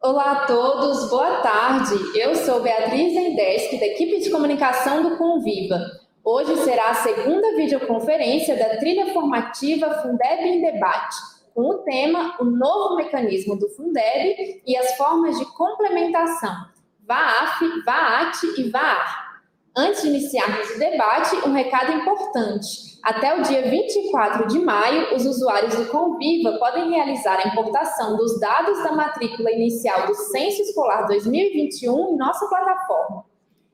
Olá a todos, boa tarde. Eu sou Beatriz Endesc, da equipe de comunicação do Conviva. Hoje será a segunda videoconferência da trilha formativa Fundeb em Debate, com o tema O Novo Mecanismo do Fundeb e as formas de complementação, VAAF, VAAT e VAAR. Antes de iniciarmos o debate, um recado importante. Até o dia 24 de maio, os usuários do Conviva podem realizar a importação dos dados da matrícula inicial do Censo Escolar 2021 em nossa plataforma.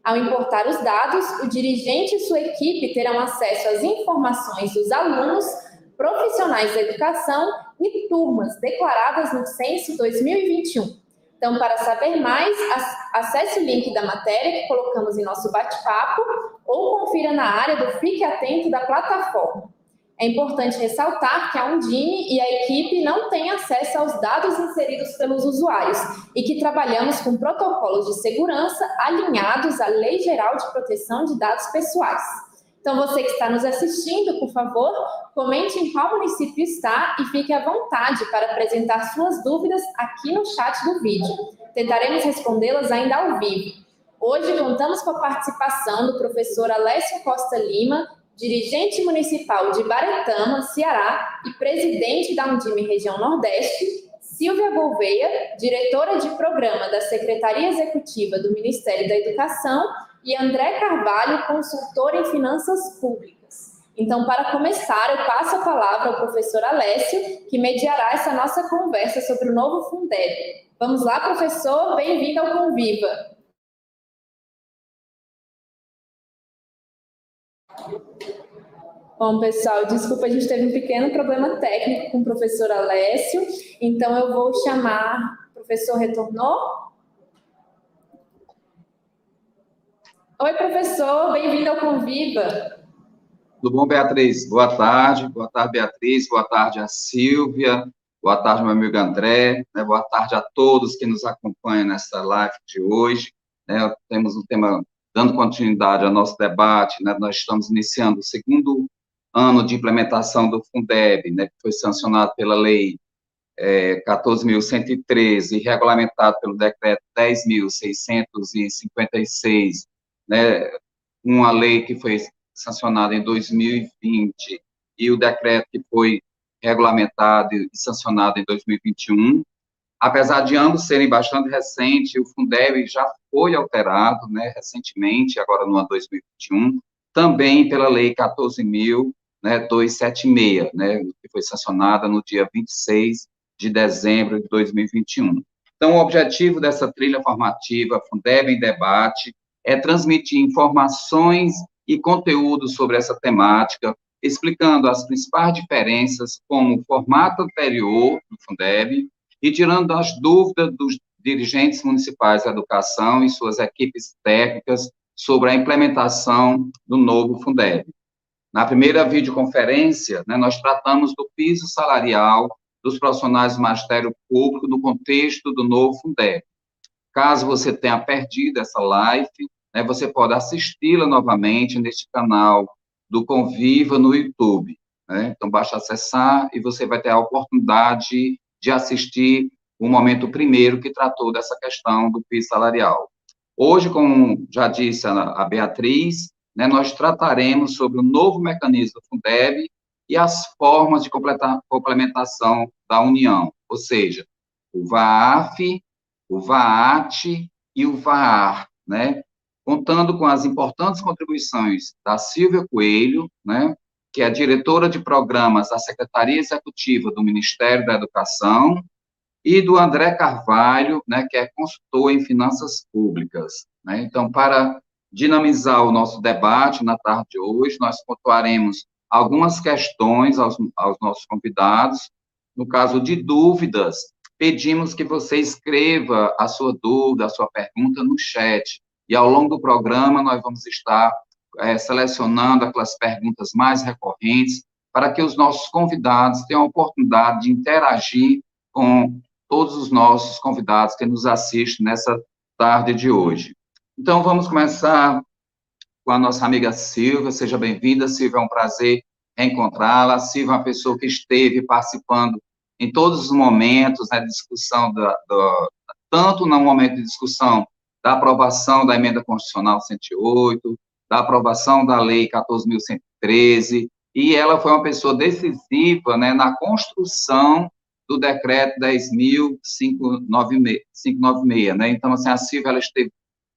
Ao importar os dados, o dirigente e sua equipe terão acesso às informações dos alunos, profissionais da educação e turmas declaradas no Censo 2021. Então, para saber mais, acesse o link da matéria que colocamos em nosso bate-papo ou confira na área do Fique Atento da plataforma. É importante ressaltar que a Undime e a equipe não têm acesso aos dados inseridos pelos usuários e que trabalhamos com protocolos de segurança alinhados à Lei Geral de Proteção de Dados Pessoais. Então, você que está nos assistindo, por favor, comente em qual município está e fique à vontade para apresentar suas dúvidas aqui no chat do vídeo. Tentaremos respondê-las ainda ao vivo. Hoje contamos com a participação do professor Alessio Costa Lima, dirigente municipal de Baretama, Ceará, e presidente da Undime Região Nordeste, Silvia Gouveia, diretora de programa da Secretaria Executiva do Ministério da Educação, e André Carvalho, consultor em finanças públicas. Então, para começar, eu passo a palavra ao professor Alessio, que mediará essa nossa conversa sobre o novo Fundeb. Vamos lá, professor, bem-vindo ao Conviva. Bom, pessoal, desculpa, a gente teve um pequeno problema técnico com o professor Alessio, então eu vou chamar... O professor retornou? Oi, professor, bem-vindo ao Conviva. Tudo bom, Beatriz? Boa tarde, Beatriz, boa tarde a Silvia, boa tarde, meu amigo André, boa tarde a todos que nos acompanham nessa live de hoje. Temos um tema, dando continuidade ao nosso debate, nós estamos iniciando o segundo ano de implementação do Fundeb, que foi sancionado pela Lei 14.113 e regulamentado pelo Decreto 10.656, uma lei que foi sancionada em 2020 e o decreto que foi regulamentado e sancionado em 2021. Apesar de ambos serem bastante recentes, o Fundeb já foi alterado, recentemente, agora no ano 2021, também pela Lei 14.276, que foi sancionada no dia 26 de dezembro de 2021. Então, o objetivo dessa trilha formativa Fundeb em Debate é transmitir informações e conteúdos sobre essa temática, explicando as principais diferenças como o formato anterior do Fundeb e tirando as dúvidas dos dirigentes municipais da educação e suas equipes técnicas sobre a implementação do novo Fundeb. Na primeira videoconferência, nós tratamos do piso salarial dos profissionais do Magistério Público no contexto do novo Fundeb. Caso você tenha perdido essa live, você pode assisti-la novamente neste canal do Conviva no YouTube. Então, basta acessar e você vai ter a oportunidade de assistir o momento primeiro que tratou dessa questão do piso salarial. Hoje, como já disse a Beatriz, nós trataremos sobre o novo mecanismo do Fundeb e as formas de complementação da União, ou seja, o VAAF, o VAAT e o VAAR, contando com as importantes contribuições da Silvia Coelho, que é diretora de programas da Secretaria Executiva do Ministério da Educação, e do André Carvalho, que é consultor em finanças públicas. Então, para dinamizar o nosso debate na tarde de hoje, nós pontuaremos algumas questões aos nossos convidados. No caso de dúvidas, pedimos que você escreva a sua dúvida, a sua pergunta no chat, e ao longo do programa nós vamos estar selecionando aquelas perguntas mais recorrentes para que os nossos convidados tenham a oportunidade de interagir com todos os nossos convidados que nos assistem nessa tarde de hoje. Então, vamos começar com a nossa amiga Silvia. Seja bem-vinda, Silvia, é um prazer reencontrá-la. Silvia é uma pessoa que esteve participando em todos os momentos, discussão tanto no momento de discussão da aprovação da emenda constitucional 108, da aprovação da lei 14.113, e ela foi uma pessoa decisiva, né, na construção do decreto 10.596, né? Então, assim, a Silvia, ela esteve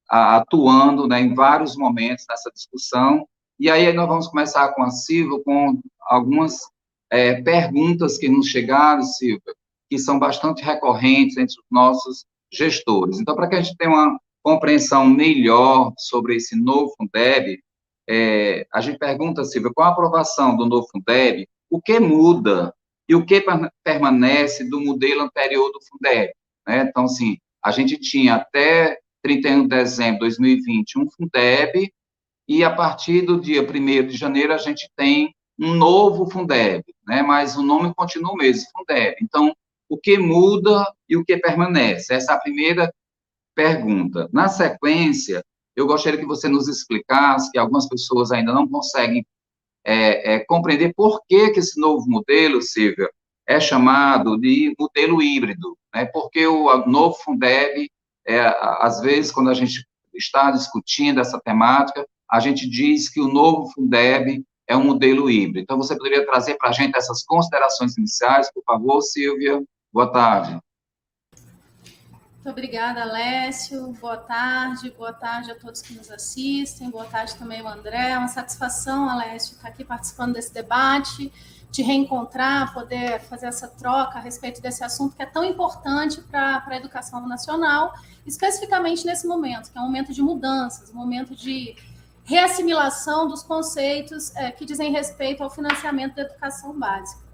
atuando, né, em vários momentos nessa discussão, e aí nós vamos começar com a Silvia, com algumas perguntas que nos chegaram, Silvia, que são bastante recorrentes entre os nossos gestores. Então, para que a gente tenha uma compreensão melhor sobre esse novo Fundeb, a gente pergunta, Silvia, com a aprovação do novo Fundeb, o que muda e o que permanece do modelo anterior do Fundeb, né? Então, assim, a gente tinha até 31 de dezembro de 2020 um Fundeb, e a partir do dia 1º de janeiro a gente tem um novo Fundeb, né? Mas o nome continua o mesmo, Fundeb. Então, o que muda e o que permanece? Essa é a primeira pergunta. Na sequência, eu gostaria que você nos explicasse, que algumas pessoas ainda não conseguem compreender por que esse novo modelo, Silvia, é chamado de modelo híbrido, né? Porque o novo Fundeb, às vezes, quando a gente está discutindo essa temática, a gente diz que o novo Fundeb é um modelo híbrido. Então, você poderia trazer para a gente essas considerações iniciais, por favor, Silvia? Boa tarde. Muito obrigada, Alessio. Boa tarde a todos que nos assistem. Boa tarde também ao André. É uma satisfação, Alessio, estar aqui participando desse debate, de reencontrar, poder fazer essa troca a respeito desse assunto que é tão importante para a educação nacional, especificamente nesse momento, que é um momento de mudanças, um momento de reassimilação dos conceitos que dizem respeito ao financiamento da educação básica.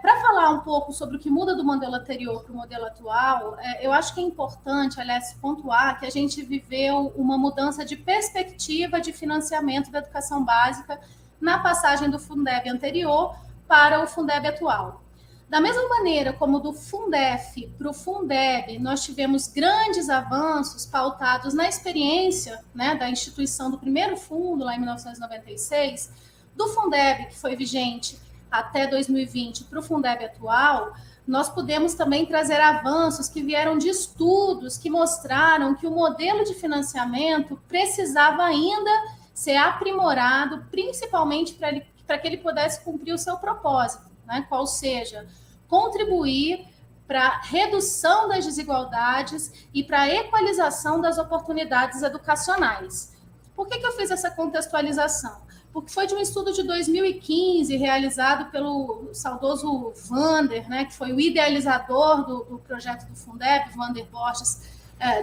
Para falar um pouco sobre o que muda do modelo anterior para o modelo atual, eu acho que é importante, aliás, pontuar que a gente viveu uma mudança de perspectiva de financiamento da educação básica na passagem do Fundeb anterior para o Fundeb atual. Da mesma maneira como do Fundef para o Fundeb, nós tivemos grandes avanços pautados na experiência, né, da instituição do primeiro fundo, lá em 1996, do Fundeb, que foi vigente até 2020, para o Fundeb atual, nós pudemos também trazer avanços que vieram de estudos que mostraram que o modelo de financiamento precisava ainda ser aprimorado, principalmente para que ele pudesse cumprir o seu propósito, né? Qual seja, contribuir para a redução das desigualdades e para a equalização das oportunidades educacionais. Por que eu fiz essa contextualização? Porque foi de um estudo de 2015, realizado pelo saudoso Vander, né, que foi o idealizador do projeto do Fundeb, Vander Borges,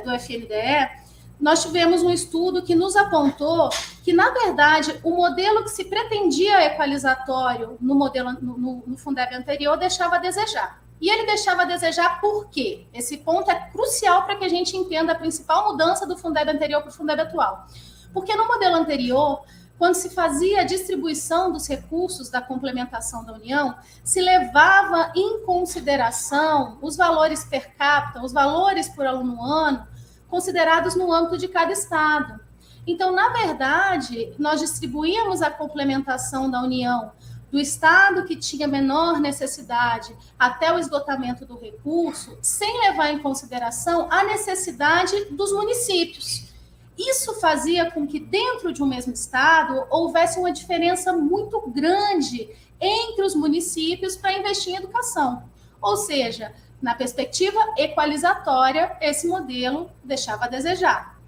do FNDE. Nós tivemos um estudo que nos apontou que, na verdade, o modelo que se pretendia equalizatório no Fundeb anterior deixava a desejar. E ele deixava a desejar por quê? Esse ponto é crucial para que a gente entenda a principal mudança do Fundeb anterior para o Fundeb atual. Porque no modelo anterior, quando se fazia a distribuição dos recursos da complementação da União, se levava em consideração os valores per capita, os valores por aluno ano, considerados no âmbito de cada estado. Então, na verdade, nós distribuíamos a complementação da União do estado que tinha menor necessidade até o esgotamento do recurso, sem levar em consideração a necessidade dos municípios. Isso fazia com que, dentro de um mesmo estado, houvesse uma diferença muito grande entre os municípios para investir em educação. Ou seja, na perspectiva equalizatória, esse modelo deixava a desejar.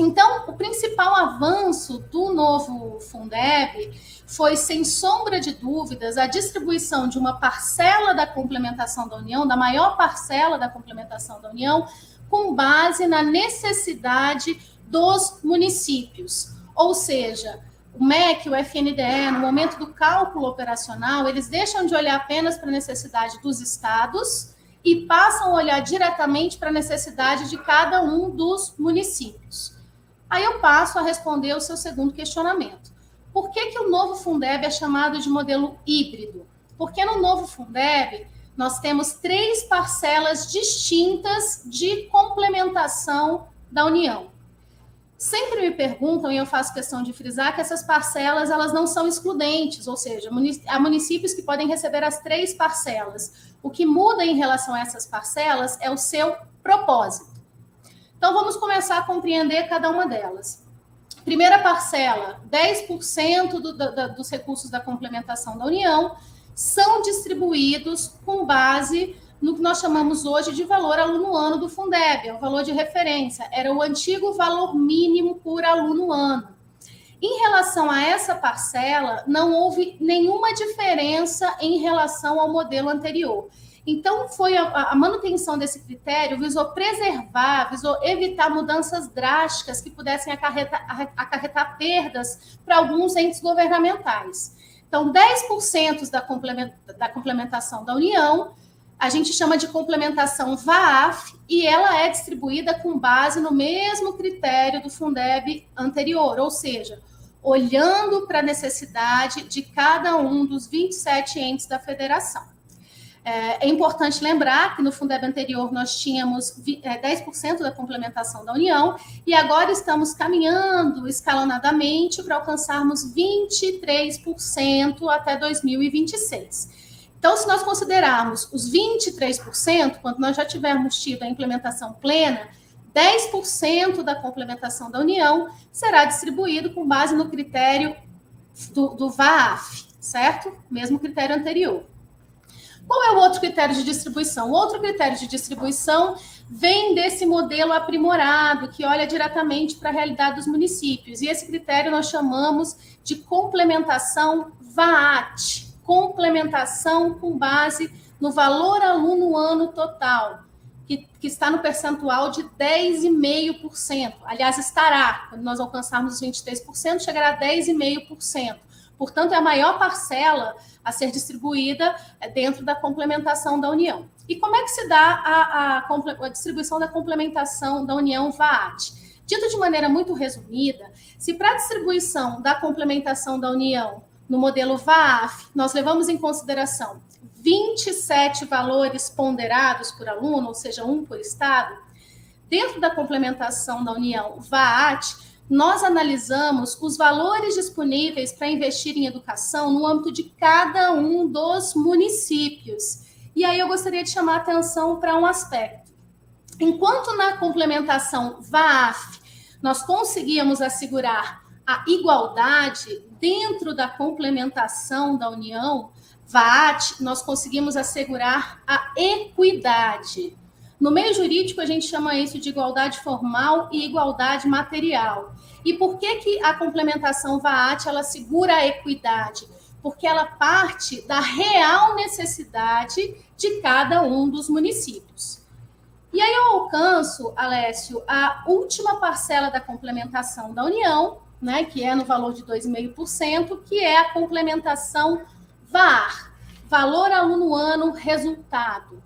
Então, o principal avanço do novo Fundeb foi, sem sombra de dúvidas, a distribuição de uma parcela da complementação da União, da maior parcela da complementação da União, com base na necessidade dos municípios. Ou seja, o MEC, o FNDE, no momento do cálculo operacional, eles deixam de olhar apenas para a necessidade dos estados e passam a olhar diretamente para a necessidade de cada um dos municípios. Aí eu passo a responder o seu segundo questionamento. Por que o novo Fundeb é chamado de modelo híbrido? Porque no novo Fundeb nós temos 3 parcelas distintas de complementação da União. Sempre me perguntam, e eu faço questão de frisar, que essas parcelas elas não são excludentes, ou seja, há municípios que podem receber as 3 parcelas. O que muda em relação a essas parcelas é o seu Propósito. Então, vamos começar a compreender cada uma delas. Primeira parcela, 10% dos recursos da complementação da União são distribuídos com base no que nós chamamos hoje de valor aluno-ano do Fundeb, é o valor de referência, era o antigo valor mínimo por aluno-ano. Em relação a essa parcela, não houve nenhuma diferença em relação ao modelo anterior. Então, foi a manutenção desse critério visou preservar, visou evitar mudanças drásticas que pudessem acarretar perdas para alguns entes governamentais. Então, 10% da complementação da União, a gente chama de complementação VAAF, e ela é distribuída com base no mesmo critério do Fundeb anterior, ou seja, olhando para a necessidade de cada um dos 27 entes da federação. É importante lembrar que no Fundeb anterior nós tínhamos 10% da complementação da União e agora estamos caminhando escalonadamente para alcançarmos 23% até 2026. Então, se nós considerarmos os 23%, quando nós já tivermos tido a implementação plena, 10% da complementação da União será distribuído com base no critério do VAAF, certo? Mesmo critério anterior. Qual é o outro critério de distribuição? O outro critério de distribuição vem desse modelo aprimorado, que olha diretamente para a realidade dos municípios. E esse critério nós chamamos de complementação VAAT, complementação com base no valor aluno-ano total, que está no percentual de 10,5%. Aliás, estará, quando nós alcançarmos os 23%, chegará a 10,5%. Portanto, é a maior parcela a ser distribuída dentro da complementação da União. E como é que se dá a distribuição da complementação da União VAAT? Dito de maneira muito resumida, se para a distribuição da complementação da União no modelo VAAF, nós levamos em consideração 27 valores ponderados por aluno, ou seja, um por estado, dentro da complementação da União VAAT, nós analisamos os valores disponíveis para investir em educação no âmbito de cada um dos municípios. E aí eu gostaria de chamar a atenção para um aspecto. Enquanto na complementação VAAF nós conseguíamos assegurar a igualdade dentro da complementação da União VAAT, nós conseguimos assegurar a equidade. No meio jurídico, a gente chama isso de igualdade formal e igualdade material. E por que a complementação VAAT ela segura a equidade? Porque ela parte da real necessidade de cada um dos municípios. E aí eu alcanço, Alessio, a última parcela da complementação da União, né, que é no valor de 2,5%, que é a complementação VAR, valor aluno-ano resultado.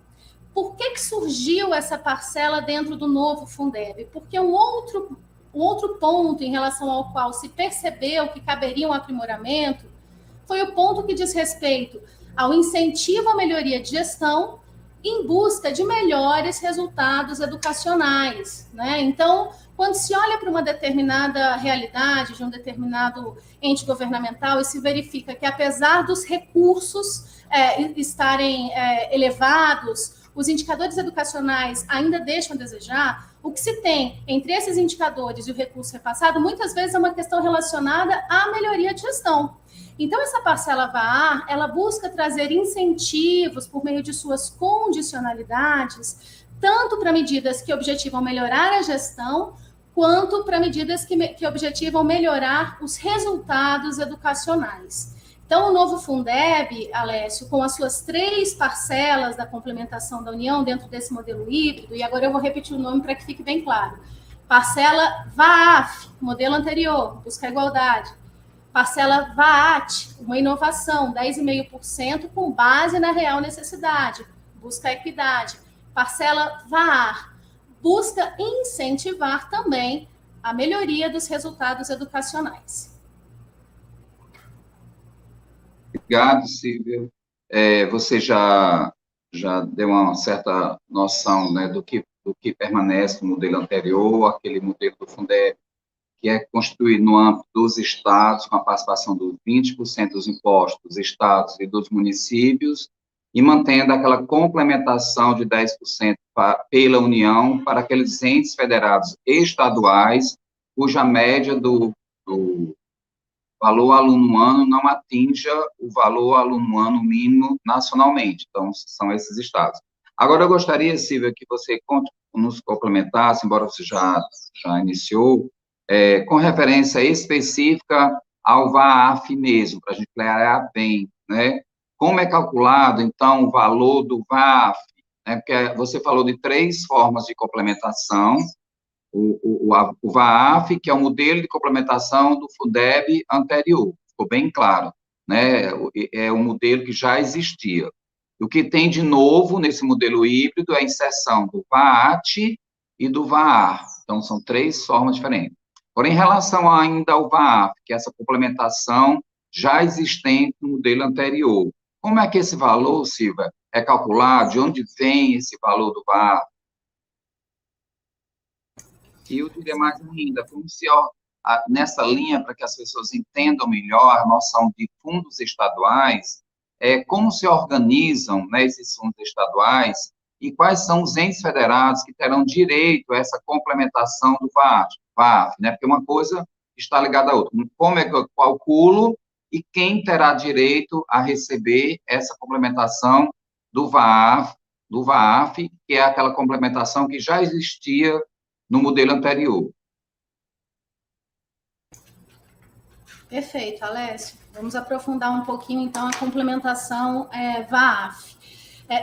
Por que surgiu essa parcela dentro do novo Fundeb? Porque um outro ponto em relação ao qual se percebeu que caberia um aprimoramento foi o ponto que diz respeito ao incentivo à melhoria de gestão em busca de melhores resultados educacionais, né? Então, quando se olha para uma determinada realidade de um determinado ente governamental e se verifica que, apesar dos recursos estarem elevados, os indicadores educacionais ainda deixam a desejar, o que se tem entre esses indicadores e o recurso repassado, muitas vezes é uma questão relacionada à melhoria de gestão. Então, essa parcela VAR, ela busca trazer incentivos por meio de suas condicionalidades, tanto para medidas que objetivam melhorar a gestão, quanto para medidas que objetivam melhorar os resultados educacionais. Então, o novo Fundeb, Alessio, com as suas 3 parcelas da complementação da União dentro desse modelo híbrido, e agora eu vou repetir o nome para que fique bem claro. Parcela VAAF, modelo anterior, busca a igualdade. Parcela VAAT, uma inovação, 10,5% com base na real necessidade, busca a equidade. Parcela VAR, busca incentivar também a melhoria dos resultados educacionais. Obrigado, Silvia. Você já deu uma certa noção, né, do que permanece no modelo anterior, aquele modelo do Fundeb, que é constituído no âmbito dos estados, com a participação dos 20% dos impostos dos estados e dos municípios, e mantendo aquela complementação de 10% pela União para aqueles entes federados estaduais, cuja média do valor aluno-ano não atinja o valor aluno-ano mínimo nacionalmente. Então, são esses estados. Agora, eu gostaria, Silvia, que você nos complementasse, embora você já iniciou, com referência específica ao VAAF mesmo, para a gente clarear bem, né? Como é calculado, então, o valor do VAAF? Né? Porque você falou de 3 formas de complementação, o VAAF, que é o modelo de complementação do Fundeb anterior, ficou bem claro, né? É um modelo que já existia. O que tem de novo nesse modelo híbrido é a inserção do VAAT e do VAAR. Então, são 3 formas diferentes. Porém, em relação ainda ao VAAF, que é essa complementação já existente no modelo anterior, como é que esse valor, Silvia, é calculado? De onde vem esse valor do VAAF? E eu diria mais ainda, como se, nessa linha, para que as pessoas entendam melhor a noção de fundos estaduais, como se organizam, né, esses fundos estaduais e quais são os entes federados que terão direito a essa complementação do VAAF, né, porque uma coisa está ligada à outra. Como é que eu calculo e quem terá direito a receber essa complementação do VAAF, que é aquela complementação que já existia no modelo anterior. Perfeito, Alessio. Vamos aprofundar um pouquinho, então, a complementação VAAF.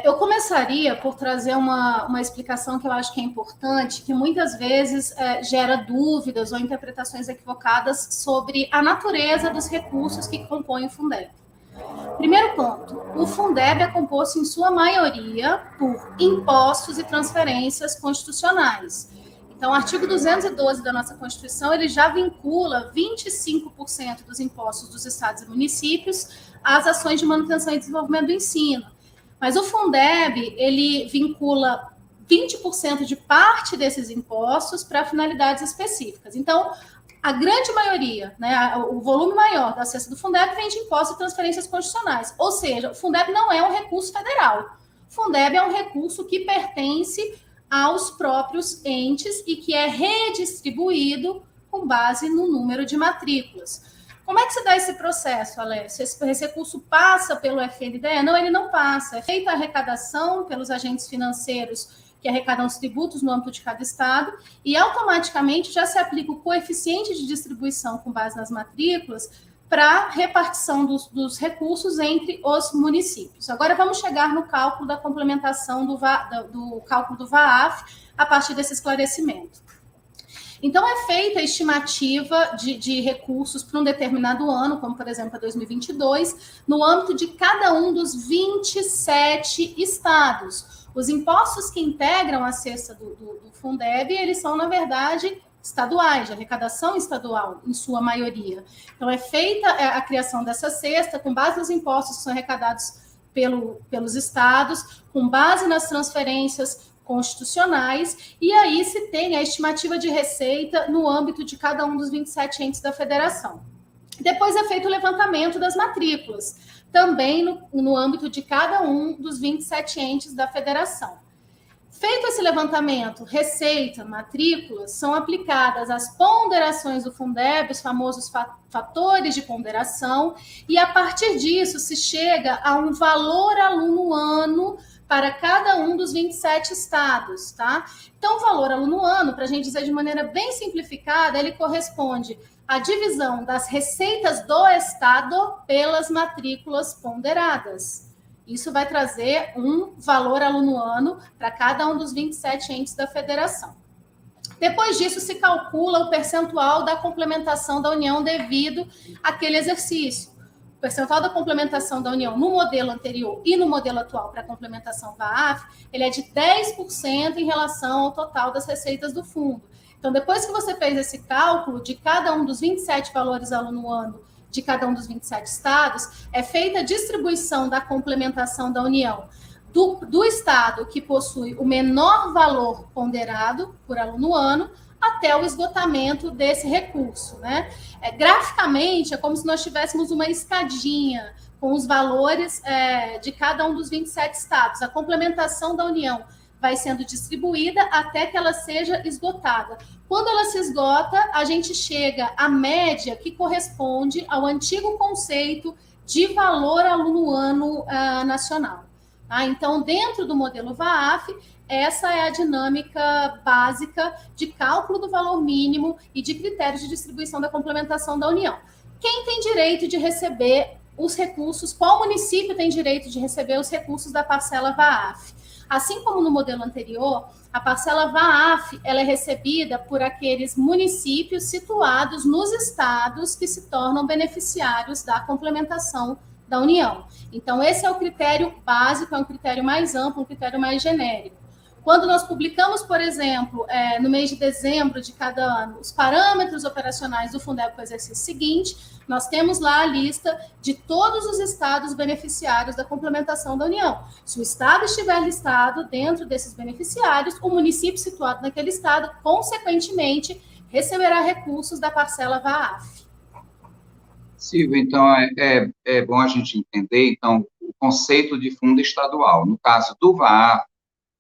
Eu começaria por trazer uma explicação que eu acho que é importante, que muitas vezes gera dúvidas ou interpretações equivocadas sobre a natureza dos recursos que compõem o Fundeb. Primeiro ponto, o Fundeb é composto, em sua maioria, por impostos e transferências constitucionais. Então, o artigo 212 da nossa Constituição, ele já vincula 25% dos impostos dos estados e municípios às ações de manutenção e desenvolvimento do ensino. Mas o Fundeb, ele vincula 20% de parte desses impostos para finalidades específicas. Então, a grande maioria, né, o volume maior da cesta do Fundeb vem de impostos e transferências constitucionais. Ou seja, o Fundeb não é um recurso federal. O Fundeb é um recurso que pertence aos próprios entes e que é redistribuído com base no número de matrículas. Como é que se dá esse processo, Alessio? Esse recurso passa pelo FNDE? Não, ele não passa. É feita a arrecadação pelos agentes financeiros que arrecadam os tributos no âmbito de cada estado e automaticamente já se aplica o coeficiente de distribuição com base nas matrículas para repartição dos recursos entre os municípios. Agora vamos chegar no cálculo da complementação do cálculo do VAAF a partir desse esclarecimento. Então, é feita a estimativa de recursos para um determinado ano, como, por exemplo, a 2022, no âmbito de cada um dos 27 estados. Os impostos que integram a cesta do Fundeb, eles são, na verdade, estaduais, de arrecadação estadual, em sua maioria. Então, é feita a criação dessa cesta com base nos impostos que são arrecadados pelos estados, com base nas transferências constitucionais, e aí se tem a estimativa de receita no âmbito de cada um dos 27 entes da federação. Depois é feito o levantamento das matrículas, também no âmbito de cada um dos 27 entes da federação. Feito esse levantamento, receita, matrículas, são aplicadas as ponderações do Fundeb, os famosos fatores de ponderação, e a partir disso se chega a um valor aluno-ano para cada um dos 27 estados, tá? Então, o valor aluno-ano, para a gente dizer de maneira bem simplificada, ele corresponde à divisão das receitas do estado pelas matrículas ponderadas. Isso vai trazer um valor aluno-ano para cada um dos 27 entes da federação. Depois disso, se calcula o percentual da complementação da União devido àquele exercício. O percentual da complementação da União no modelo anterior e no modelo atual para a complementação VAAF, ele é de 10% em relação ao total das receitas do fundo. Então, depois que você fez esse cálculo de cada um dos 27 valores aluno-ano de cada um dos 27 estados, é feita a distribuição da complementação da União do estado que possui o menor valor ponderado por aluno-ano até o esgotamento desse recurso, né? Graficamente, é como se nós tivéssemos uma escadinha. com os valores de cada um dos 27 estados. A complementação da União vai sendo distribuída até que ela seja esgotada. Quando ela se esgota, a gente chega à média que corresponde ao antigo conceito de valor aluno-ano nacional. Tá? Então, dentro do modelo VAAF, essa é a dinâmica básica de cálculo do valor mínimo e de critérios de distribuição da complementação da União. Quem tem direito de receber os recursos, qual município tem direito de receber os recursos da parcela VAAF? Assim como no modelo anterior, a parcela VAAF ela é recebida por aqueles municípios situados nos estados que se tornam beneficiários da complementação da União. Então, esse é o critério básico, é um critério mais amplo, um critério mais genérico. Quando nós publicamos, por exemplo, no mês de dezembro de cada ano, os parâmetros operacionais do Fundeb para o exercício seguinte, nós temos lá a lista de todos os estados beneficiários da complementação da União. Se o estado estiver listado dentro desses beneficiários, o município situado naquele estado, consequentemente, receberá recursos da parcela VAAF. Silvia, então, é bom a gente entender, então, o conceito de fundo estadual. No caso do VAAF,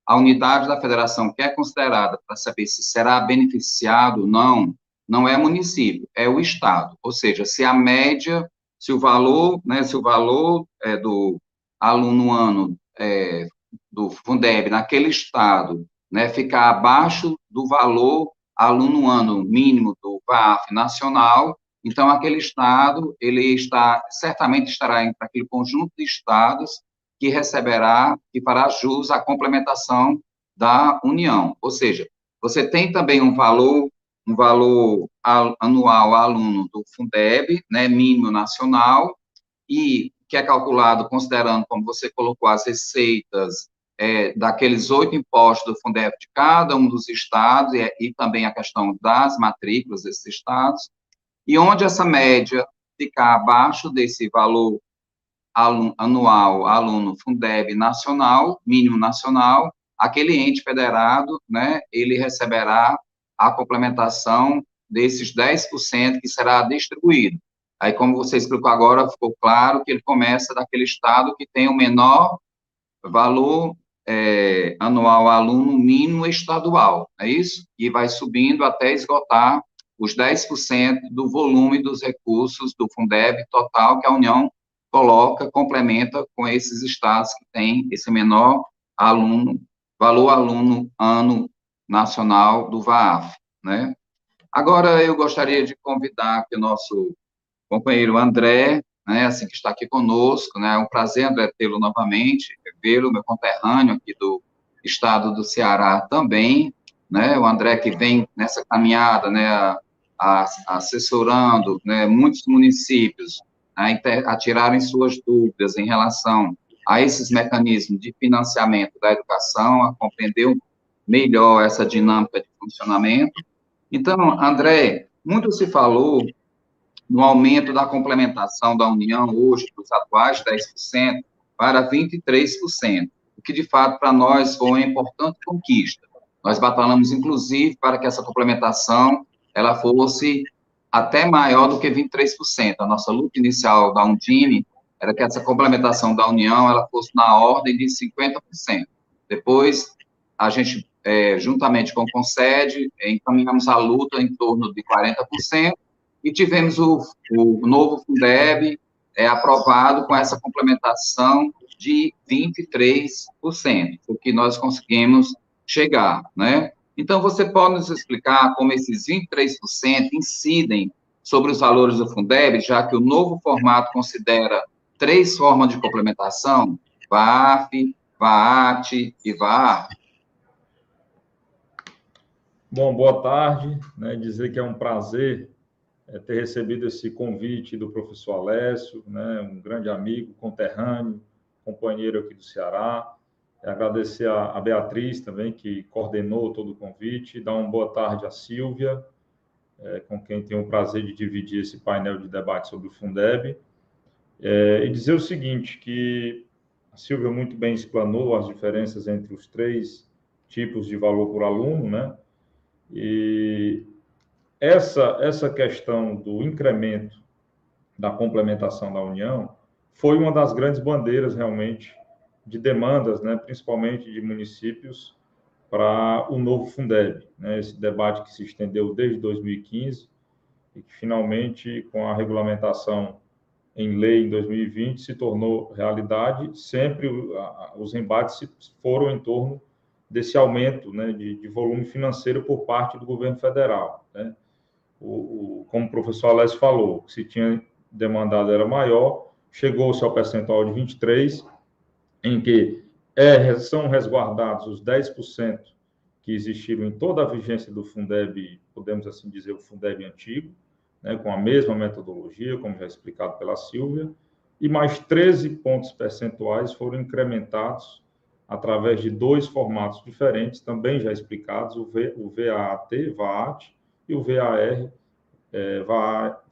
a unidade da federação que é considerada para saber se será beneficiado ou não é município, é o estado. Ou seja, se a média, se o valor do aluno ano do Fundeb naquele estado, né, ficar abaixo do valor aluno ano mínimo do VAAF nacional, então aquele estado ele certamente estará entre aquele conjunto de estados que receberá, que fará jus à complementação da União. Ou seja, você tem também um valor anual aluno do Fundeb, né, mínimo nacional, e que é calculado considerando, como você colocou, as receitas daqueles 8 impostos do Fundeb de cada um dos estados, e também a questão das matrículas desses estados, e onde essa média ficar abaixo desse valor anual aluno Fundeb nacional, mínimo nacional, aquele ente federado, né, ele receberá a complementação desses 10% que será distribuído. Aí, como você explicou agora, ficou claro que ele começa daquele estado que tem o menor valor anual aluno mínimo estadual, é isso? E vai subindo até esgotar os 10% do volume dos recursos do Fundeb total que a União complementa com esses estados que têm esse menor valor aluno ano nacional do VAAF, né? Agora, eu gostaria de convidar aqui o nosso companheiro André, né, assim, que está aqui conosco, né, é um prazer, André, tê-lo novamente, vê-lo, meu conterrâneo aqui do estado do Ceará também, né, o André que vem nessa caminhada, né, assessorando, né, muitos municípios a tirarem suas dúvidas em relação a esses mecanismos de financiamento da educação, a compreender melhor essa dinâmica de funcionamento. Então, André, muito se falou no aumento da complementação da União hoje, dos atuais 10% para 23%, o que, de fato, para nós foi uma importante conquista. Nós batalhamos, inclusive, para que essa complementação ela fosse até maior do que 23%. A nossa luta inicial da Undime era que essa complementação da União ela fosse na ordem de 50%. Depois, a gente, juntamente com o Concede, encaminhamos a luta em torno de 40%, e tivemos o novo Fundeb aprovado com essa complementação de 23%, o que nós conseguimos chegar, né? Então, você pode nos explicar como esses 23% incidem sobre os valores do Fundeb, já que o novo formato considera 3 formas de complementação, VAAF, VAAT e VAR? Bom, boa tarde, né? Dizer que é um prazer ter recebido esse convite do professor Alessio, né? Um grande amigo, conterrâneo, companheiro aqui do Ceará. Agradecer a Beatriz também, que coordenou todo o convite, dar uma boa tarde à Silvia, com quem tenho o prazer de dividir esse painel de debate sobre o Fundeb, e dizer o seguinte, que a Silvia muito bem explanou as diferenças entre os 3 tipos de valor por aluno, né? E essa questão do incremento da complementação da União foi uma das grandes bandeiras, realmente, de demandas, né, principalmente de municípios, para o novo Fundeb, né, esse debate que se estendeu desde 2015 e que, finalmente, com a regulamentação em lei em 2020, se tornou realidade. Sempre os embates foram em torno desse aumento, né, de volume financeiro por parte do governo federal, né? Como o professor Alessio falou, que se tinha demandado era maior, chegou-se ao percentual de 23%, em que são resguardados os 10% que existiram em toda a vigência do Fundeb, podemos assim dizer, o Fundeb antigo, né, com a mesma metodologia, como já explicado pela Silvia, e mais 13 pontos percentuais foram incrementados através de 2 formatos diferentes, também já explicados, o VAT, e o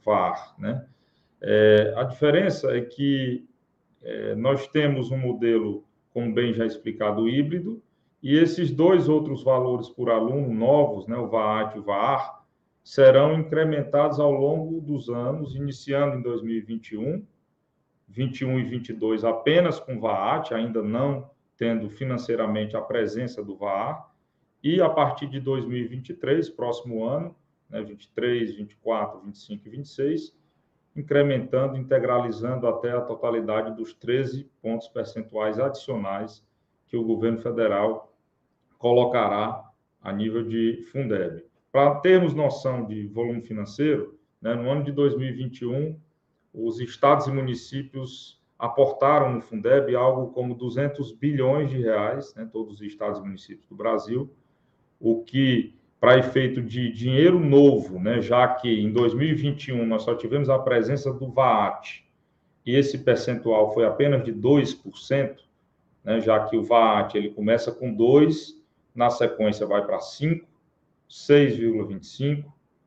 VAR, né? A diferença é que nós temos um modelo, como bem já explicado, híbrido, e esses 2 outros valores por aluno novos, né, o VAT e o VAR, serão incrementados ao longo dos anos, iniciando em 2021, 21 e 22 apenas com VAT, ainda não tendo financeiramente a presença do VAR, e a partir de 2023, próximo ano, né, 23, 24, 25 e 26, incrementando, integralizando até a totalidade dos 13 pontos percentuais adicionais que o governo federal colocará a nível de Fundeb. Para termos noção de volume financeiro, né, no ano de 2021, os estados e municípios aportaram no Fundeb algo como 200 bilhões de reais, né, todos os estados e municípios do Brasil, o que, para efeito de dinheiro novo, né, já que em 2021 nós só tivemos a presença do VAT, e esse percentual foi apenas de 2%, né, já que o VAT ele começa com 2%, na sequência vai para 5%, 6,25%,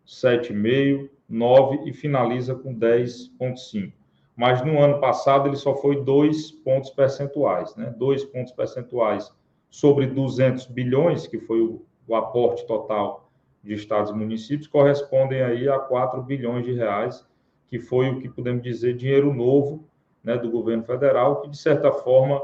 7,5%, 9% e finaliza com 10,5%. Mas no ano passado ele só foi 2 pontos percentuais, né? 2 pontos percentuais sobre 200 bilhões, que foi o aporte total de estados e municípios, correspondem aí a 4 bilhões de reais, que foi o que podemos dizer dinheiro novo, né, do governo federal, que de certa forma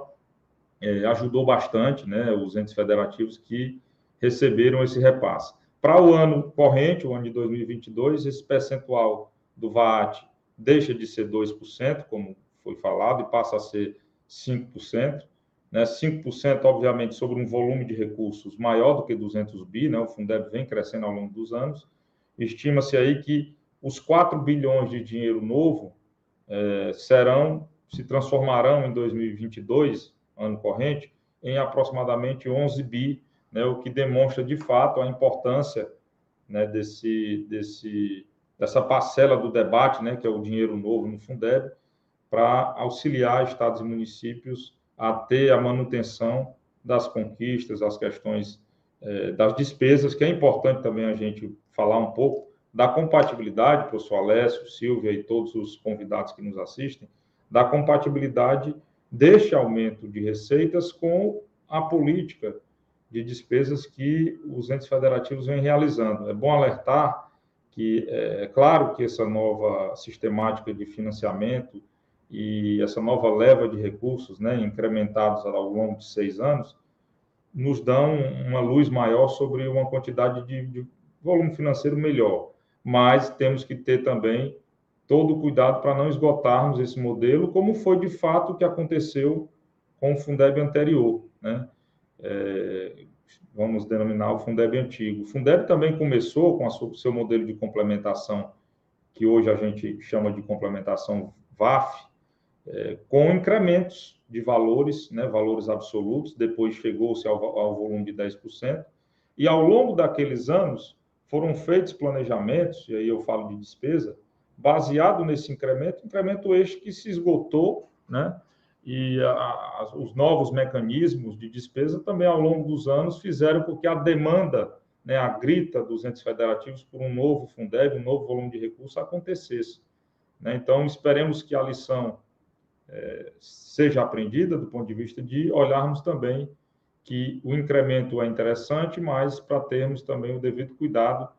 ajudou bastante, né, os entes federativos que receberam esse repasse. Para o ano corrente, o ano de 2022, esse percentual do VAT deixa de ser 2%, como foi falado, e passa a ser 5%. Né? 5%, obviamente, sobre um volume de recursos maior do que 200 bi, né? O Fundeb vem crescendo ao longo dos anos. Estima-se aí que os 4 bilhões de dinheiro novo se transformarão em 2022, ano corrente, em aproximadamente 11 bi, né? O que demonstra, de fato, a importância, né, dessa parcela do debate, né, que é o dinheiro novo no Fundeb, para auxiliar estados e municípios a ter a manutenção das conquistas, as questões das despesas, que é importante também a gente falar um pouco da compatibilidade, professor Alessio, Silvia e todos os convidados que nos assistem, da compatibilidade deste aumento de receitas com a política de despesas que os entes federativos vêm realizando. É bom alertar que é claro que essa nova sistemática de financiamento e essa nova leva de recursos, né, incrementados ao longo de 6 anos, nos dão uma luz maior sobre uma quantidade de volume financeiro melhor. Mas temos que ter também todo o cuidado para não esgotarmos esse modelo, como foi de fato o que aconteceu com o Fundeb anterior, né? Vamos denominar o Fundeb antigo. O Fundeb também começou com o seu modelo de complementação, que hoje a gente chama de complementação VAF, com incrementos de valores, né, valores absolutos, depois chegou-se ao volume de 10%, e ao longo daqueles anos foram feitos planejamentos, e aí eu falo de despesa, baseado nesse incremento este que se esgotou, né, e os novos mecanismos de despesa também ao longo dos anos fizeram com que a demanda, né, a grita dos entes federativos por um novo Fundeb, um novo volume de recursos acontecesse. Né? Então, esperemos que a lição seja aprendida do ponto de vista de olharmos também que o incremento é interessante, mas para termos também o devido cuidado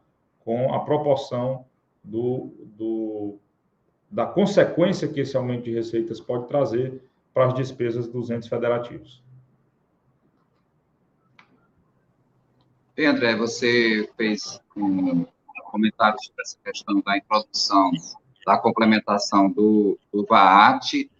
com a proporção da consequência que esse aumento de receitas pode trazer para as despesas dos entes federativos. E, André, você fez um comentário sobre essa questão da introdução da complementação do VAT,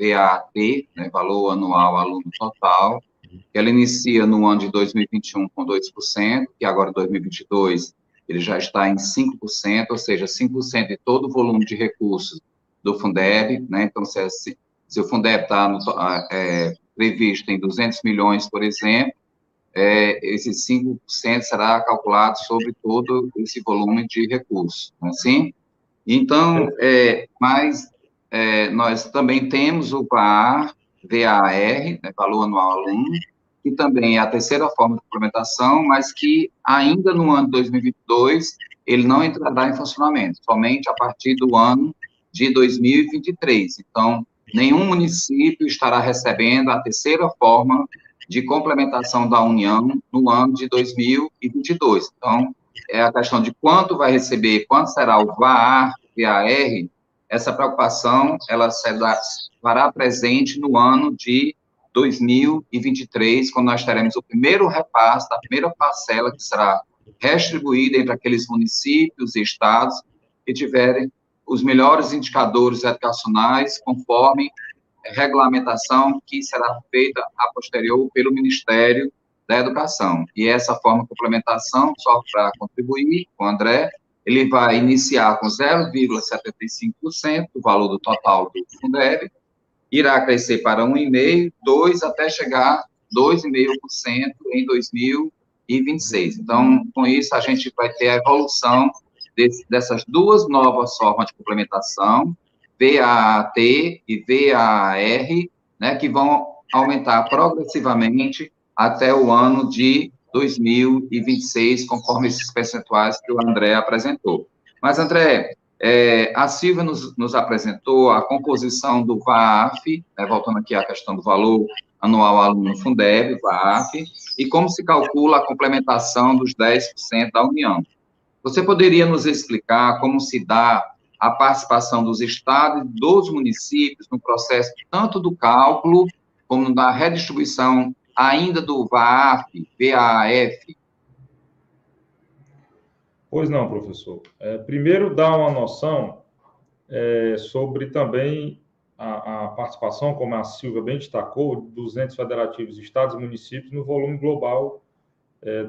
né, Valor Anual Aluno Total, que ela inicia no ano de 2021 com 2%, que agora em 2022 ele já está em 5%, ou seja, 5% de todo o volume de recursos do Fundeb, né? Então, se o Fundeb está previsto em 200 milhões, por exemplo, esses 5% será calculado sobre todo esse volume de recursos, não é assim? Então, nós também temos o VAR, né, Valor Anual Aluno, que também é a terceira forma de complementação, mas que ainda no ano de 2022 ele não entrará em funcionamento, somente a partir do ano de 2023. Então, nenhum município estará recebendo a terceira forma de complementação da União no ano de 2022. Então, é a questão de quanto vai receber, quanto será o VAR, essa preocupação, ela estará presente no ano de 2023, quando nós teremos o primeiro repasse, a primeira parcela que será redistribuída entre aqueles municípios e estados que tiverem os melhores indicadores educacionais, conforme regulamentação que será feita a posterior pelo Ministério da Educação. E essa forma de complementação, só para contribuir com o André, ele vai iniciar com 0,75% do valor do total do Fundeb, irá crescer para 1,5%, 2%, até chegar a 2,5% em 2026. Então, com isso, a gente vai ter a evolução dessas duas novas formas de complementação, VAT e VAR, né, que vão aumentar progressivamente até o ano de 2026, conforme esses percentuais que o André apresentou. Mas, André, a Silvia nos apresentou a composição do VAF, né, voltando aqui à questão do Valor Anual Aluno Fundeb, VAF, e como se calcula a complementação dos 10% da União. Você poderia nos explicar como se dá a participação dos estados e dos municípios no processo tanto do cálculo como da redistribuição ainda do VAF? Pois não, professor. Primeiro, dar uma noção sobre também a participação, como a Silvia bem destacou, dos entes federativos, estados e municípios no volume global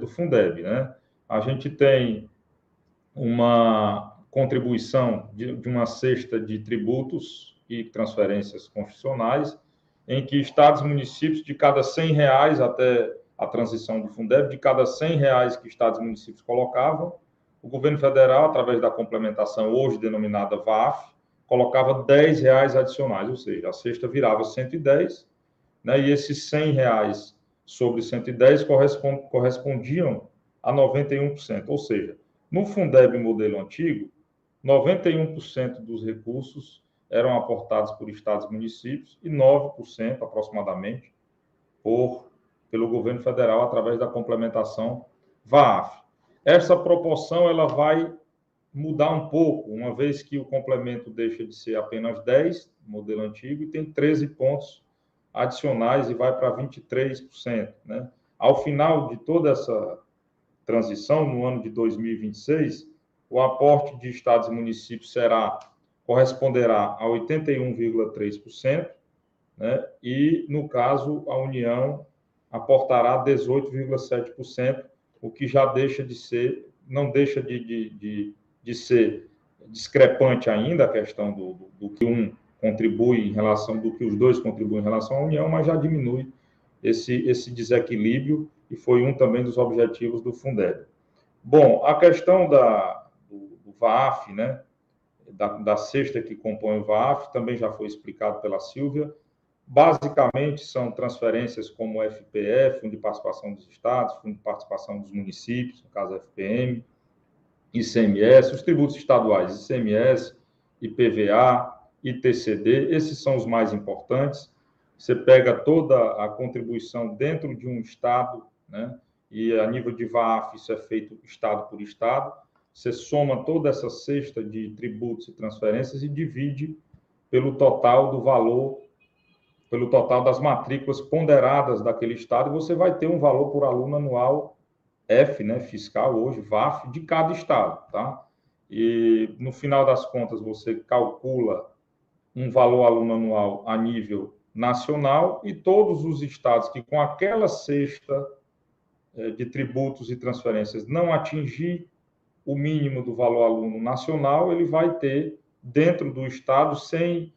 do Fundeb, né? A gente tem uma contribuição de uma cesta de tributos e transferências constitucionais, em que estados e municípios, de cada R$100 até a transição do Fundeb, de cada R$100 que estados e municípios colocavam, o governo federal, através da complementação hoje denominada VAF, colocava R$10 adicionais, ou seja, a cesta virava 110, né, e esses R$100 sobre 110 correspondiam a 91%, ou seja, no Fundeb modelo antigo, 91% dos recursos eram aportados por estados e municípios e 9%, aproximadamente, pelo governo federal através da complementação VAF. Essa proporção ela vai mudar um pouco, uma vez que o complemento deixa de ser apenas 10, modelo antigo, e tem 13 pontos adicionais e vai para 23%, né? Ao final de toda essa transição, no ano de 2026, o aporte de estados e municípios corresponderá a 81,3%, né? E, no caso, a União aportará 18,7%, o que já deixa de ser, não deixa de ser discrepante ainda a questão do que um contribui em relação, do que os dois contribuem em relação à União, mas já diminui esse desequilíbrio, e foi também dos objetivos do Fundeb. Bom, a questão do VAF, né, da cesta que compõe o VAF, também já foi explicado pela Silvia. Basicamente, são transferências como o FPE, Fundo de Participação dos Estados, Fundo de Participação dos Municípios, no caso FPM, ICMS, os tributos estaduais, ICMS, IPVA, ITCD, esses são os mais importantes. Você pega toda a contribuição dentro de um estado, né? E a nível de VAF, isso é feito estado por estado. Você soma toda essa cesta de tributos e transferências e divide pelo total do valor, pelo total das matrículas ponderadas daquele estado, e você vai ter um valor por aluno anual F, né, fiscal hoje, VAF, de cada estado, tá? E no final das contas você calcula um valor aluno anual a nível nacional e todos os estados que com aquela cesta de tributos e transferências não atingir o mínimo do valor aluno nacional, ele vai ter, dentro do estado, sem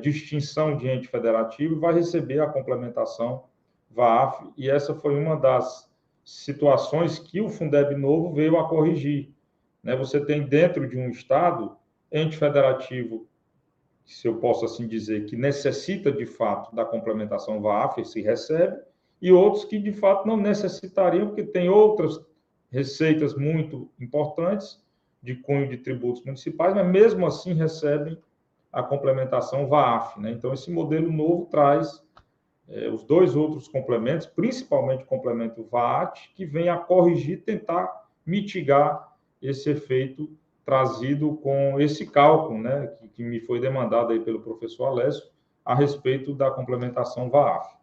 distinção de ente federativo, vai receber a complementação VAF, e essa foi uma das situações que o Fundeb novo veio a corrigir. Né? Você tem dentro de um estado, ente federativo, se eu posso assim dizer, que necessita de fato da complementação VAF, se recebe, e outros que de fato não necessitariam, porque tem outras receitas muito importantes de cunho de tributos municipais, mas mesmo assim recebem a complementação VAF, né? Então, esse modelo novo traz os dois outros complementos, principalmente o complemento VAT, que vem a corrigir, tentar mitigar esse efeito trazido com esse cálculo, né, que me foi demandado aí pelo professor Alessio, a respeito da complementação VAF.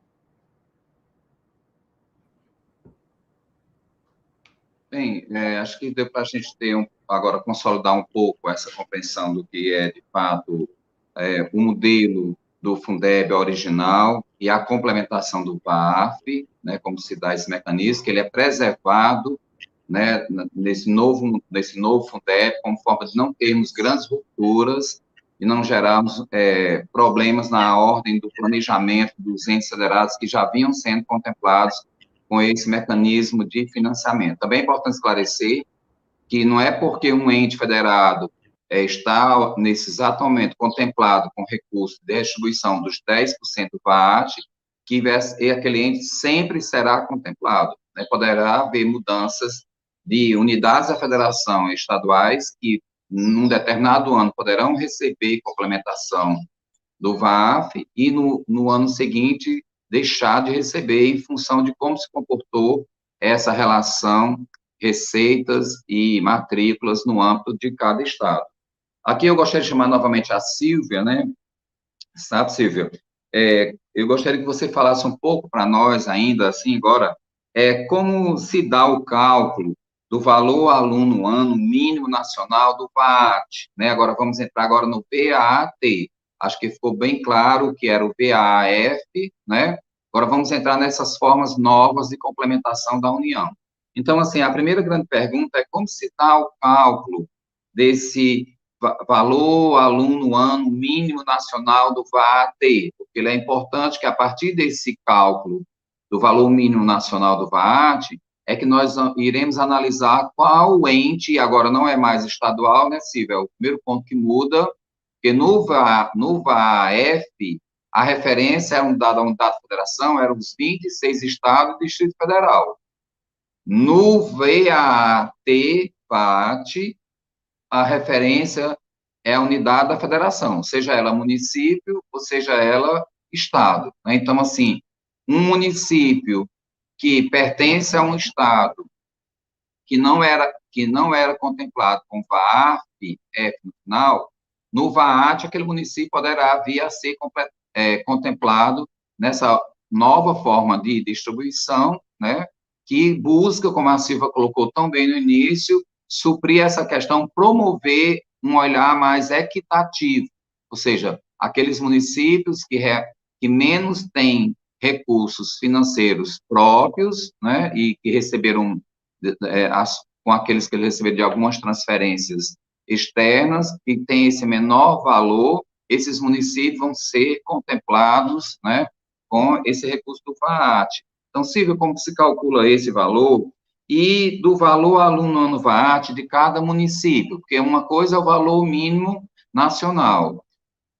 Bem, acho que deu para a gente ter agora consolidar um pouco essa compreensão do que é, de fato, o modelo do Fundeb original e a complementação do VAF, né, como se dá esse mecanismo, que ele é preservado, né, nesse novo Fundeb, como forma de não termos grandes rupturas e não gerarmos problemas na ordem do planejamento dos entes federados que já vinham sendo contemplados com esse mecanismo de financiamento. Também é importante esclarecer que não é porque um ente federado está, nesse exato momento, contemplado com recurso de restituição dos 10% do VAT, que aquele ente sempre será contemplado. Né? Poderá haver mudanças de unidades da federação estaduais que, num determinado ano, poderão receber complementação do VAF e, no ano seguinte, deixar de receber em função de como se comportou essa relação receitas e matrículas no âmbito de cada estado. Aqui eu gostaria de chamar novamente a Silvia, né? Sabe, Silvia? Eu gostaria que você falasse um pouco para nós ainda, assim, agora, como se dá o cálculo do valor aluno ano mínimo nacional do VAT, né? Agora vamos entrar agora no VAT. Acho que ficou bem claro que era o VAF, né? Agora vamos entrar nessas formas novas de complementação da União. Então, assim, a primeira grande pergunta é como se dá o cálculo desse valor aluno ano mínimo nacional do VAT, porque ele é importante que a partir desse cálculo do valor mínimo nacional do VAT, é que nós iremos analisar qual ente, e agora não é mais estadual, né, Silvia? É o primeiro ponto que muda, porque no VAF, a referência era a unidade de federação, eram os 26 estados e Distrito Federal. No VAT, a referência é a unidade da federação, seja ela município ou seja ela estado. Né? Então, assim, um município que pertence a um estado que não era contemplado com VAF, F no final, no VAT, aquele município poderá vir a ser contemplado nessa nova forma de distribuição, né, que busca, como a Silvia colocou tão bem no início, suprir essa questão, promover um olhar mais equitativo, ou seja, aqueles municípios que menos têm recursos financeiros próprios, né, e que receberam, com aqueles que receberam de algumas transferências externas, que têm esse menor valor, esses municípios vão ser contemplados, né, com esse recurso do VAT. Então, Silvia, como se calcula esse valor? E do valor aluno ano VAT de cada município, porque uma coisa é o valor mínimo nacional,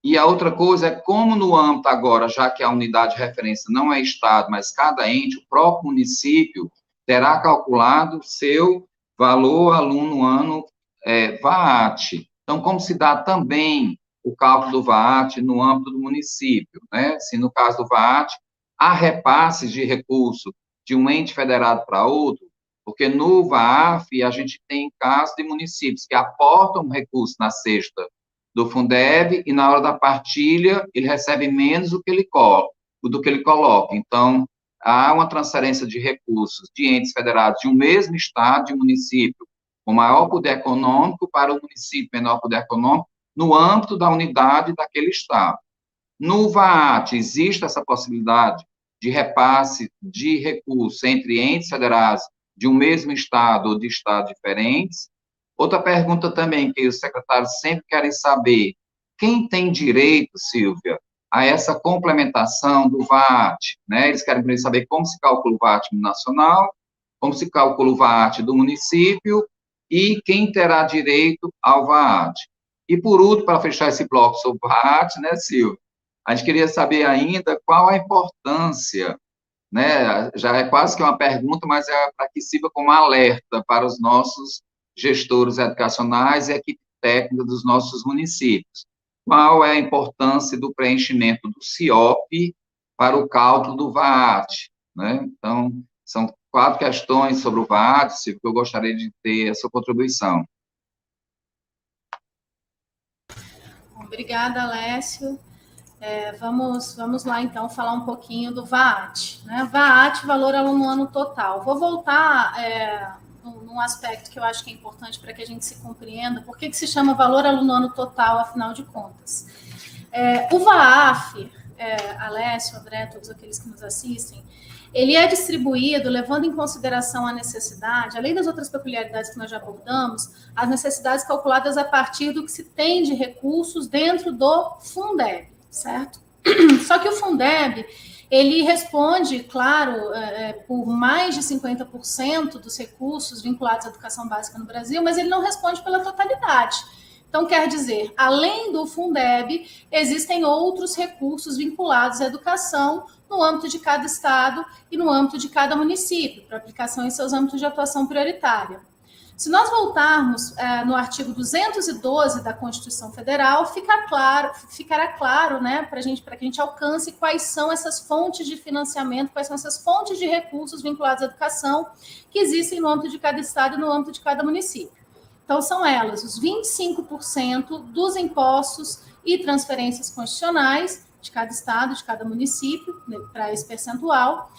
e a outra coisa é como no âmbito agora, já que a unidade de referência não é estado, mas cada ente, o próprio município, terá calculado seu valor aluno ano VAT. Então, como se dá também o cálculo do VAT no âmbito do município, né? Se no caso do VAT, há repasses de recurso de um ente federado para outro, porque no VAF a gente tem casos de municípios que aportam recurso na cesta do Fundeb, e na hora da partilha, ele recebe menos do que ele coloca. Então, há uma transferência de recursos de entes federados de um mesmo estado, de um município com maior poder econômico para o município menor poder econômico, no âmbito da unidade daquele estado. No VAT, existe essa possibilidade de repasse de recursos entre entes federados de um mesmo estado ou de estados diferentes. Outra pergunta também que os secretários sempre querem saber: quem tem direito, Silvia, a essa complementação do VAT? Né? Eles querem saber como se calcula o VAT nacional, como se calcula o VAT do município e quem terá direito ao VAT. E, por último, para fechar esse bloco sobre o VAT, né, Silvia, a gente queria saber ainda qual a importância, né, já é quase que uma pergunta, mas é para que sirva como alerta para os nossos gestores educacionais e equipe técnica dos nossos municípios. Qual é a importância do preenchimento do CIOP para o cálculo do VAT? Né? Então, são 4 questões sobre o VAT, Silvio, que eu gostaria de ter a sua contribuição. Obrigada, Alessio. Vamos lá, então, falar um pouquinho do VAT. Né? VAT, valor aluno ano total. Vou voltar num aspecto que eu acho que é importante para que a gente se compreenda. Por que se chama valor aluno ano total, afinal de contas? O VAAF, Alessio, André, todos aqueles que nos assistem, ele é distribuído levando em consideração a necessidade, além das outras peculiaridades que nós já abordamos, as necessidades calculadas a partir do que se tem de recursos dentro do Fundeb, certo? Só que o Fundeb, ele responde, claro, por mais de 50% dos recursos vinculados à educação básica no Brasil, mas ele não responde pela totalidade. Então, quer dizer, além do Fundeb, existem outros recursos vinculados à educação no âmbito de cada estado e no âmbito de cada município, para aplicação em seus âmbitos de atuação prioritária. Se nós voltarmos no artigo 212 da Constituição Federal, ficará claro, né, para que a gente alcance quais são essas fontes de financiamento, quais são essas fontes de recursos vinculados à educação que existem no âmbito de cada estado e no âmbito de cada município. Então, são elas os 25% dos impostos e transferências constitucionais de cada estado, de cada município, né, para esse percentual.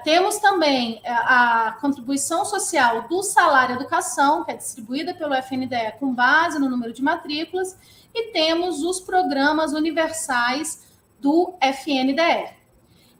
Temos também a contribuição social do salário educação, que é distribuída pelo FNDE com base no número de matrículas, e temos os programas universais do FNDE.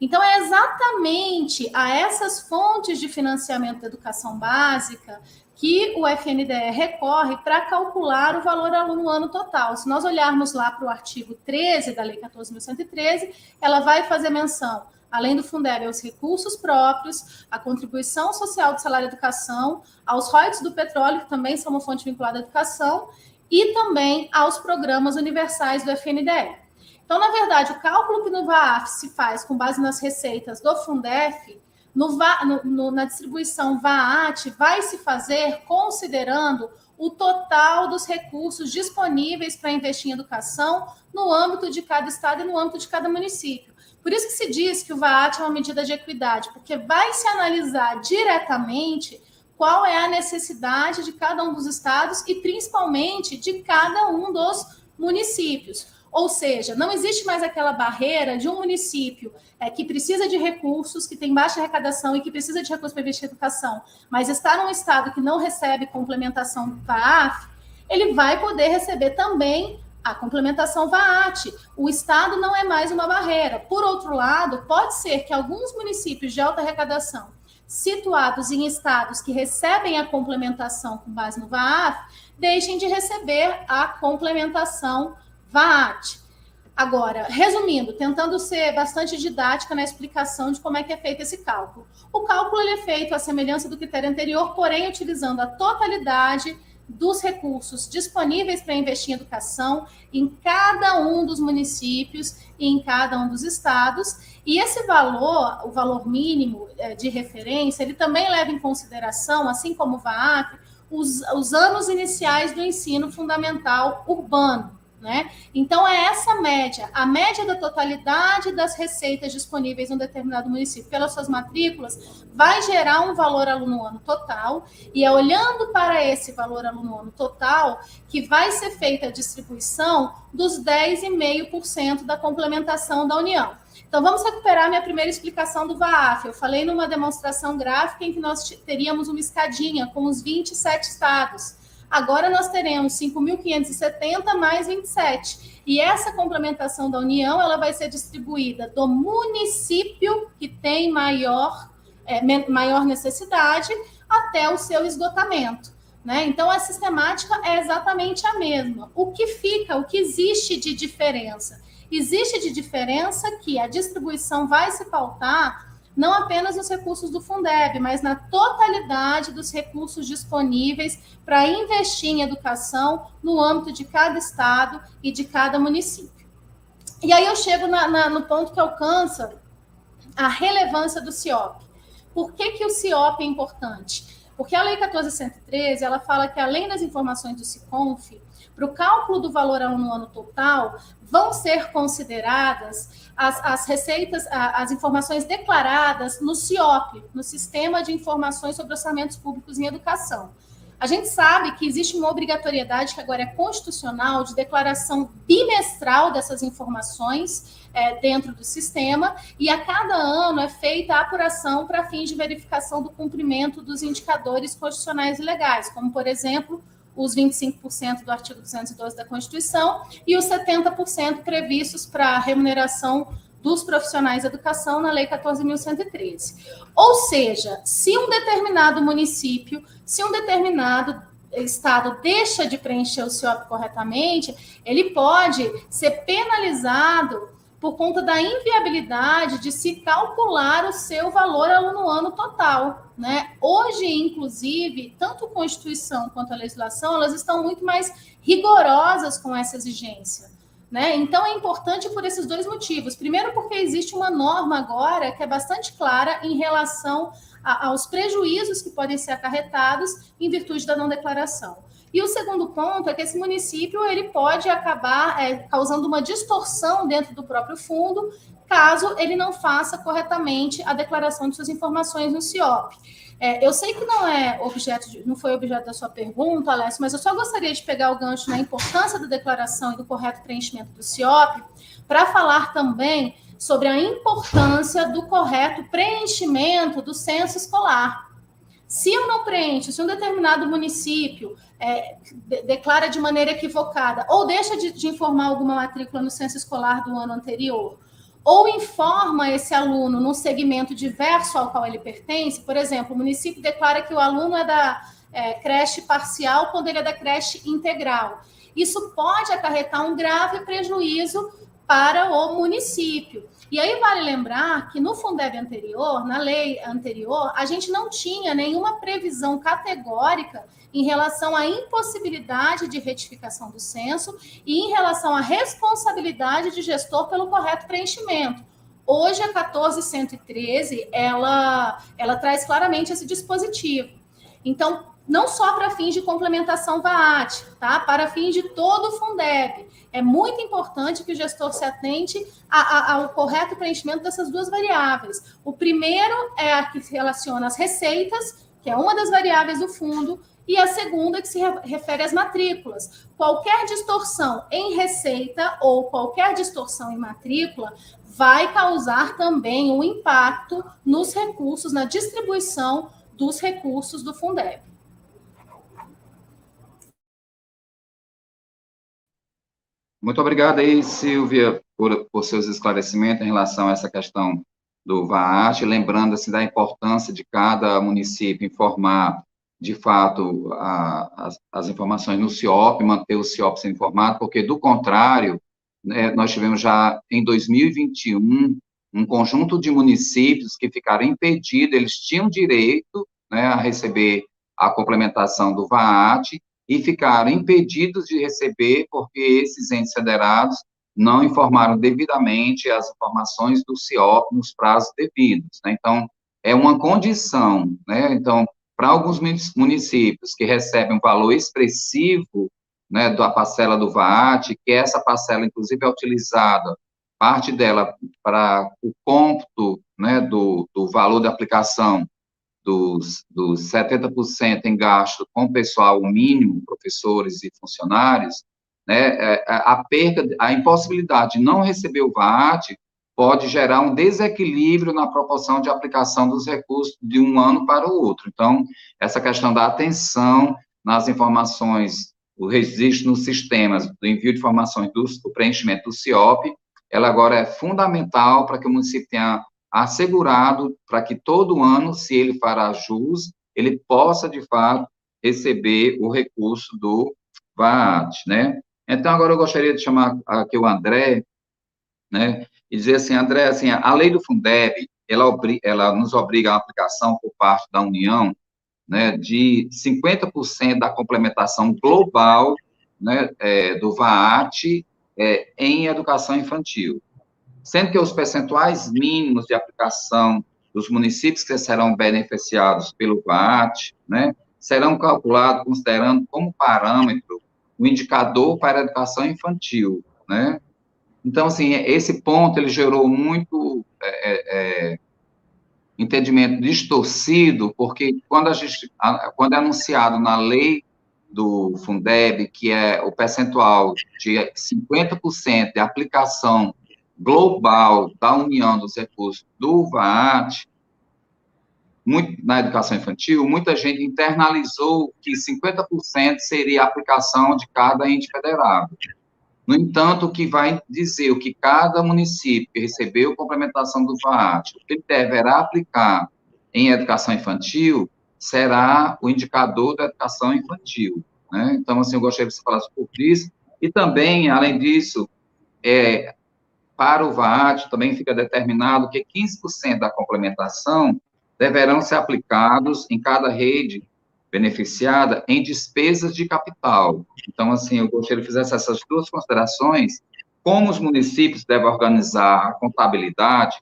Então, é exatamente a essas fontes de financiamento da educação básica que o FNDE recorre para calcular o valor aluno ano total. Se nós olharmos lá para o artigo 13 da Lei 14.113, ela vai fazer menção, além do Fundeb, aos recursos próprios, à contribuição social do salário educação, aos royalties do petróleo, que também são uma fonte vinculada à educação, e também aos programas universais do FNDE. Então, na verdade, o cálculo que no VAAF se faz com base nas receitas do Fundef, na distribuição VAAT, vai se fazer considerando o total dos recursos disponíveis para investir em educação no âmbito de cada estado e no âmbito de cada município. Por isso que se diz que o VAAT é uma medida de equidade, porque vai se analisar diretamente qual é a necessidade de cada um dos estados e, principalmente, de cada um dos municípios. Ou seja, não existe mais aquela barreira de um município que precisa de recursos, que tem baixa arrecadação e que precisa de recursos para investir em educação, mas está num estado que não recebe complementação do VAAF, ele vai poder receber também a complementação VAAT. O estado não é mais uma barreira. Por outro lado, pode ser que alguns municípios de alta arrecadação, situados em estados que recebem a complementação com base no VAAF, deixem de receber a complementação VAAT. Agora, resumindo, tentando ser bastante didática na explicação de como é que é feito esse cálculo. O cálculo ele é feito à semelhança do critério anterior, porém utilizando a totalidade dos recursos disponíveis para investir em educação em cada um dos municípios e em cada um dos estados. E esse valor, o valor mínimo de referência, ele também leva em consideração, assim como o VAAF, os anos iniciais do ensino fundamental urbano. né? Então, é essa média, a média da totalidade das receitas disponíveis em um determinado município pelas suas matrículas vai gerar um valor aluno-ano total, e é olhando para esse valor aluno-ano total que vai ser feita a distribuição dos 10,5% da complementação da União. Então, vamos recuperar minha primeira explicação do VAAF. Eu falei numa demonstração gráfica em que nós teríamos uma escadinha com os 27 estados. Agora nós teremos 5.570 mais 27. E essa complementação da União, ela vai ser distribuída do município que tem maior necessidade até o seu esgotamento, né? Então, a sistemática é exatamente a mesma. O que existe de diferença? Existe de diferença que a distribuição vai se pautar não apenas nos recursos do Fundeb, mas na totalidade dos recursos disponíveis para investir em educação no âmbito de cada estado e de cada município. E aí eu chego no ponto que alcança a relevância do CIOP. Por que o CIOP é importante? Porque a Lei 14.113, ela fala que, além das informações do SICONF, para o cálculo do valor aluno-ano total, vão ser consideradas as receitas, as informações declaradas no CIOP, no Sistema de Informações sobre Orçamentos Públicos em Educação. A gente sabe que existe uma obrigatoriedade, que agora é constitucional, de declaração bimestral dessas informações dentro do sistema, e a cada ano é feita a apuração para fins de verificação do cumprimento dos indicadores constitucionais e legais, como, por exemplo, os 25% do artigo 212 da Constituição e os 70% previstos para a remuneração dos profissionais da educação na Lei 14.113. Ou seja, se um determinado município, se um determinado estado deixa de preencher o CIOP corretamente, ele pode ser penalizado por conta da inviabilidade de se calcular o seu valor aluno-ano total, né? Hoje, inclusive, tanto a Constituição quanto a legislação, elas estão muito mais rigorosas com essa exigência, né? Então, é importante por esses dois motivos. Primeiro, porque existe uma norma agora que é bastante clara em relação aos prejuízos que podem ser acarretados em virtude da não declaração. E o segundo ponto é que esse município ele pode acabar causando uma distorção dentro do próprio fundo, caso ele não faça corretamente a declaração de suas informações no CIOP. Eu sei que não foi objeto da sua pergunta, Alessio, mas eu só gostaria de pegar o gancho na importância da declaração e do correto preenchimento do CIOP para falar também sobre a importância do correto preenchimento do censo escolar. Se eu não preencho, se um determinado município declara de maneira equivocada ou deixa de informar alguma matrícula no censo escolar do ano anterior, ou informa esse aluno num segmento diverso ao qual ele pertence, por exemplo, o município declara que o aluno é da creche parcial quando ele é da creche integral. Isso pode acarretar um grave prejuízo para o município. E aí vale lembrar que no Fundeb anterior, na lei anterior, a gente não tinha nenhuma previsão categórica em relação à impossibilidade de retificação do censo e em relação à responsabilidade de gestor pelo correto preenchimento. Hoje, a 14.113, ela traz claramente esse dispositivo. Então, não só para fins de complementação VAAT, tá? Para fins de todo o Fundeb. É muito importante que o gestor se atente ao correto preenchimento dessas duas variáveis. O primeiro é a que se relaciona às receitas, que é uma das variáveis do fundo, e a segunda que se refere às matrículas. Qualquer distorção em receita ou qualquer distorção em matrícula vai causar também um impacto nos recursos, na distribuição dos recursos do Fundeb. Muito obrigado aí, Silvia, por seus esclarecimentos em relação a essa questão do VAAT, lembrando assim, da importância de cada município informar, de fato, as informações no CIOP, manter o CIOP sendo informado, porque, do contrário, né, nós tivemos já, em 2021, um conjunto de municípios que ficaram impedidos, eles tinham direito, né, a receber a complementação do VAAT, e ficaram impedidos de receber porque esses entes federados não informaram devidamente as informações do CIOP nos prazos devidos, né? Então, é uma condição, né? Então, para alguns municípios que recebem um valor expressivo né, da parcela do VAT, que essa parcela, inclusive, é utilizada, parte dela, para o cômputo, né, do valor da aplicação dos 70% em gasto com pessoal mínimo, professores e funcionários, né, a perda, a impossibilidade de não receber o VAT pode gerar um desequilíbrio na proporção de aplicação dos recursos de um ano para o outro. Então, essa questão da atenção nas informações, o registro nos sistemas, do envio de informações, do preenchimento do CIOP, ela agora é fundamental para que o município tenha assegurado para que todo ano, se ele fará jus, ele possa, de fato, receber o recurso do VAT, né? Então, agora eu gostaria de chamar aqui o André, né, e dizer assim, André, assim, a lei do Fundeb, ela nos obriga à aplicação por parte da União, né, de 50% da complementação global, né, do VAT em educação infantil, sendo que os percentuais mínimos de aplicação dos municípios que serão beneficiados pelo VAT, né, serão calculados considerando como parâmetro o indicador para a educação infantil, né? Então, assim, esse ponto, ele gerou muito entendimento distorcido, porque quando é anunciado na lei do Fundeb, que é o percentual de 50% de aplicação global da União dos recursos do VAT, na educação infantil, muita gente internalizou que 50% seria a aplicação de cada ente federado. No entanto, o que vai dizer o que cada município que recebeu complementação do VAT, o que ele deverá aplicar em educação infantil, será o indicador da educação infantil, né? Então, assim, eu gostaria que você falasse sobre isso. E também, além disso, para o VAT, também fica determinado que 15% da complementação deverão ser aplicados em cada rede beneficiada em despesas de capital. Então, assim, eu gostaria que fizesse essas duas considerações, como os municípios devem organizar a contabilidade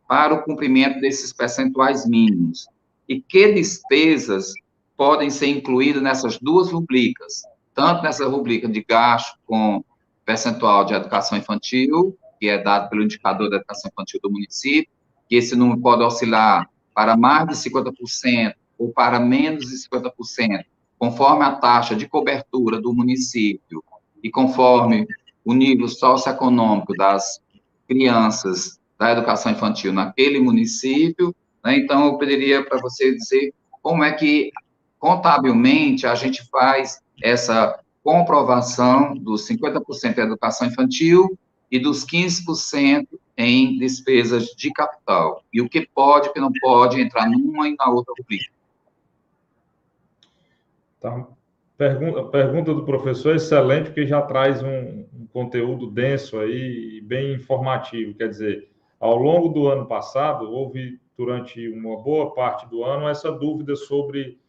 para o cumprimento desses percentuais mínimos, e que despesas podem ser incluídas nessas duas rubricas, tanto nessa rubrica de gasto com percentual de educação infantil, que é dado pelo indicador da educação infantil do município, que esse número pode oscilar para mais de 50%, ou para menos de 50%, conforme a taxa de cobertura do município e conforme o nível socioeconômico das crianças da educação infantil naquele município, né? Então, eu pediria para você dizer como é que, contabilmente, a gente faz essa comprovação dos 50% da educação infantil e dos 15% em despesas de capital, e o que pode e o que não pode entrar numa e na outra rubrica. Tá. A pergunta do professor é excelente, porque já traz um conteúdo denso aí, bem informativo. Quer dizer, ao longo do ano passado, houve, durante uma boa parte do ano, essa dúvida sobre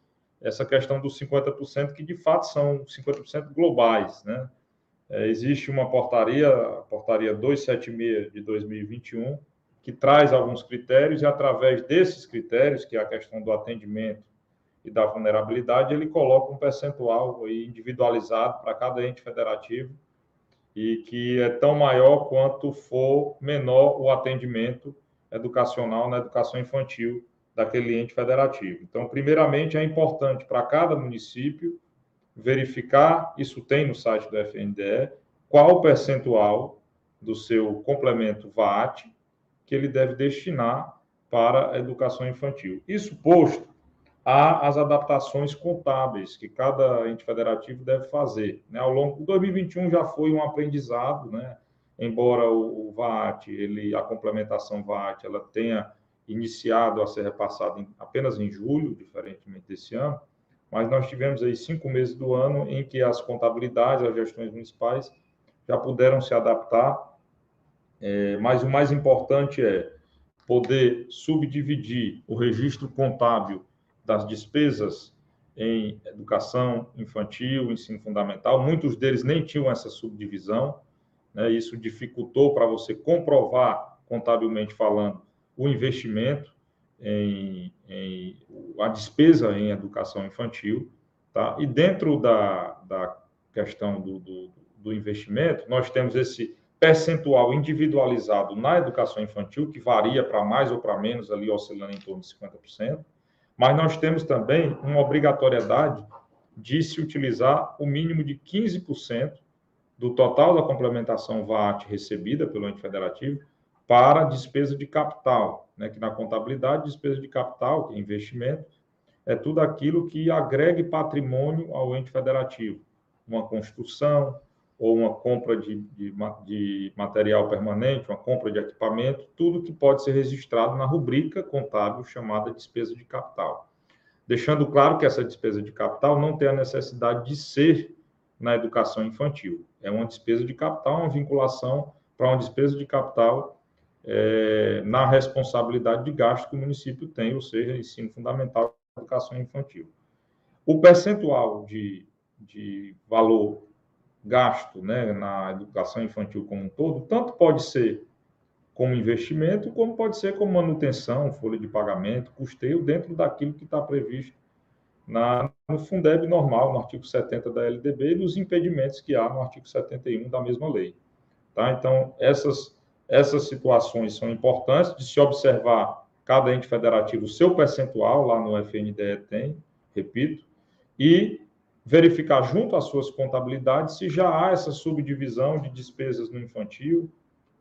essa questão dos 50%, que de fato são 50% globais, né? Existe uma portaria, a portaria 276 de 2021, que traz alguns critérios, e através desses critérios, que é a questão do atendimento e da vulnerabilidade, ele coloca um percentual aí individualizado para cada ente federativo, e que é tão maior quanto for menor o atendimento educacional na educação infantil daquele ente federativo. Então, primeiramente, é importante para cada município verificar, isso tem no site do FNDE, qual o percentual do seu complemento VAT que ele deve destinar para a educação infantil. Isso posto, há as adaptações contábeis que cada ente federativo deve fazer, né? Ao longo de 2021 já foi um aprendizado, né? Embora o VAT, a complementação VAT, ela tenha iniciado a ser repassada apenas em julho, diferentemente desse ano, mas nós tivemos aí 5 meses do ano em que as contabilidades, as gestões municipais já puderam se adaptar, mas o mais importante é poder subdividir o registro contábil das despesas em educação infantil, ensino fundamental. Muitos deles nem tinham essa subdivisão, né? Isso dificultou para você comprovar, contabilmente falando, o investimento a despesa em educação infantil, tá? E dentro da questão do investimento, nós temos esse percentual individualizado na educação infantil, que varia para mais ou para menos, ali oscilando em torno de 50%, mas nós temos também uma obrigatoriedade de se utilizar o mínimo de 15% do total da complementação VAT recebida pelo ente federativo para despesa de capital, né? Que na contabilidade, despesa de capital, que é investimento, é tudo aquilo que agregue patrimônio ao ente federativo. Uma construção ou uma compra de material permanente, uma compra de equipamento, tudo que pode ser registrado na rubrica contábil chamada despesa de capital. Deixando claro que essa despesa de capital não tem a necessidade de ser na educação infantil. É uma despesa de capital, uma vinculação para uma despesa de capital na responsabilidade de gasto que o município tem, ou seja, ensino fundamental e educação infantil. O percentual de valor gasto, né, na educação infantil como um todo, tanto pode ser como investimento, como pode ser como manutenção, folha de pagamento, custeio, dentro daquilo que está previsto no Fundeb normal, no artigo 70 da LDB, e nos impedimentos que há no artigo 71 da mesma lei. Tá? Então, essas situações são importantes de se observar cada ente federativo, o seu percentual, lá no FNDE tem, repito, e verificar junto às suas contabilidades se já há essa subdivisão de despesas no infantil,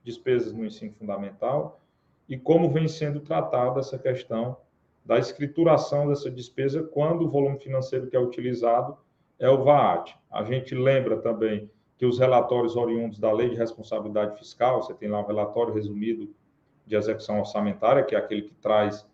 despesas no ensino fundamental, e como vem sendo tratada essa questão da escrituração dessa despesa quando o volume financeiro que é utilizado é o VAT. A gente lembra também que os relatórios oriundos da Lei de Responsabilidade Fiscal, você tem lá um relatório resumido de execução orçamentária, que é aquele que traz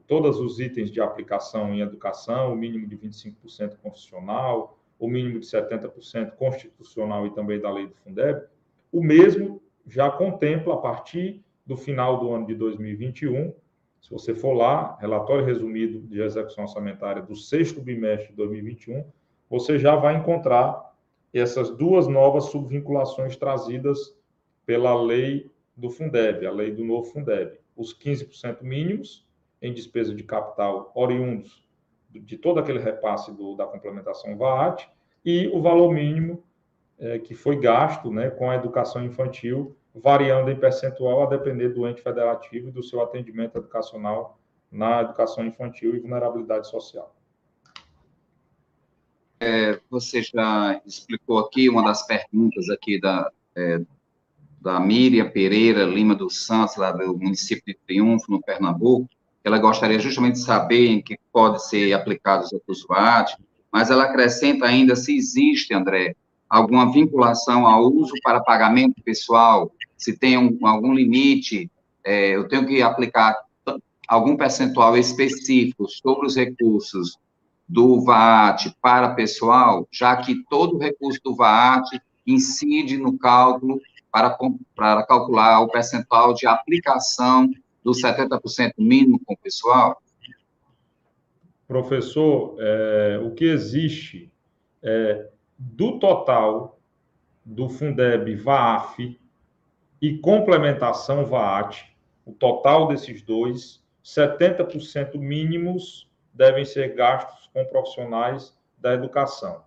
todos os itens de aplicação em educação, o mínimo de 25% constitucional, o mínimo de 70% constitucional e também da lei do Fundeb, o mesmo já contempla, a partir do final do ano de 2021, se você for lá, relatório resumido de execução orçamentária do 6º bimestre de 2021, você já vai encontrar essas duas novas subvinculações trazidas pela lei do Fundeb, a lei do novo Fundeb. Os 15% mínimos em despesa de capital oriundos de todo aquele repasse da complementação VAT e o valor mínimo que foi gasto, né, com a educação infantil, variando em percentual a depender do ente federativo e do seu atendimento educacional na educação infantil e vulnerabilidade social. Você já explicou aqui uma das perguntas aqui da Miriam Pereira Lima dos Santos, lá do município de Triunfo, no Pernambuco. Ela gostaria justamente de saber em que pode ser aplicado os recursos VAT, mas ela acrescenta ainda se existe, André, alguma vinculação ao uso para pagamento pessoal, se tem algum limite, eu tenho que aplicar algum percentual específico sobre os recursos do VAT para pessoal, já que todo o recurso do VAT incide no cálculo para calcular o percentual de aplicação dos 70% mínimo com o pessoal? Professor, o que existe do total do Fundeb VAF e complementação VAT, o total desses dois, 70% mínimos devem ser gastos com profissionais da educação.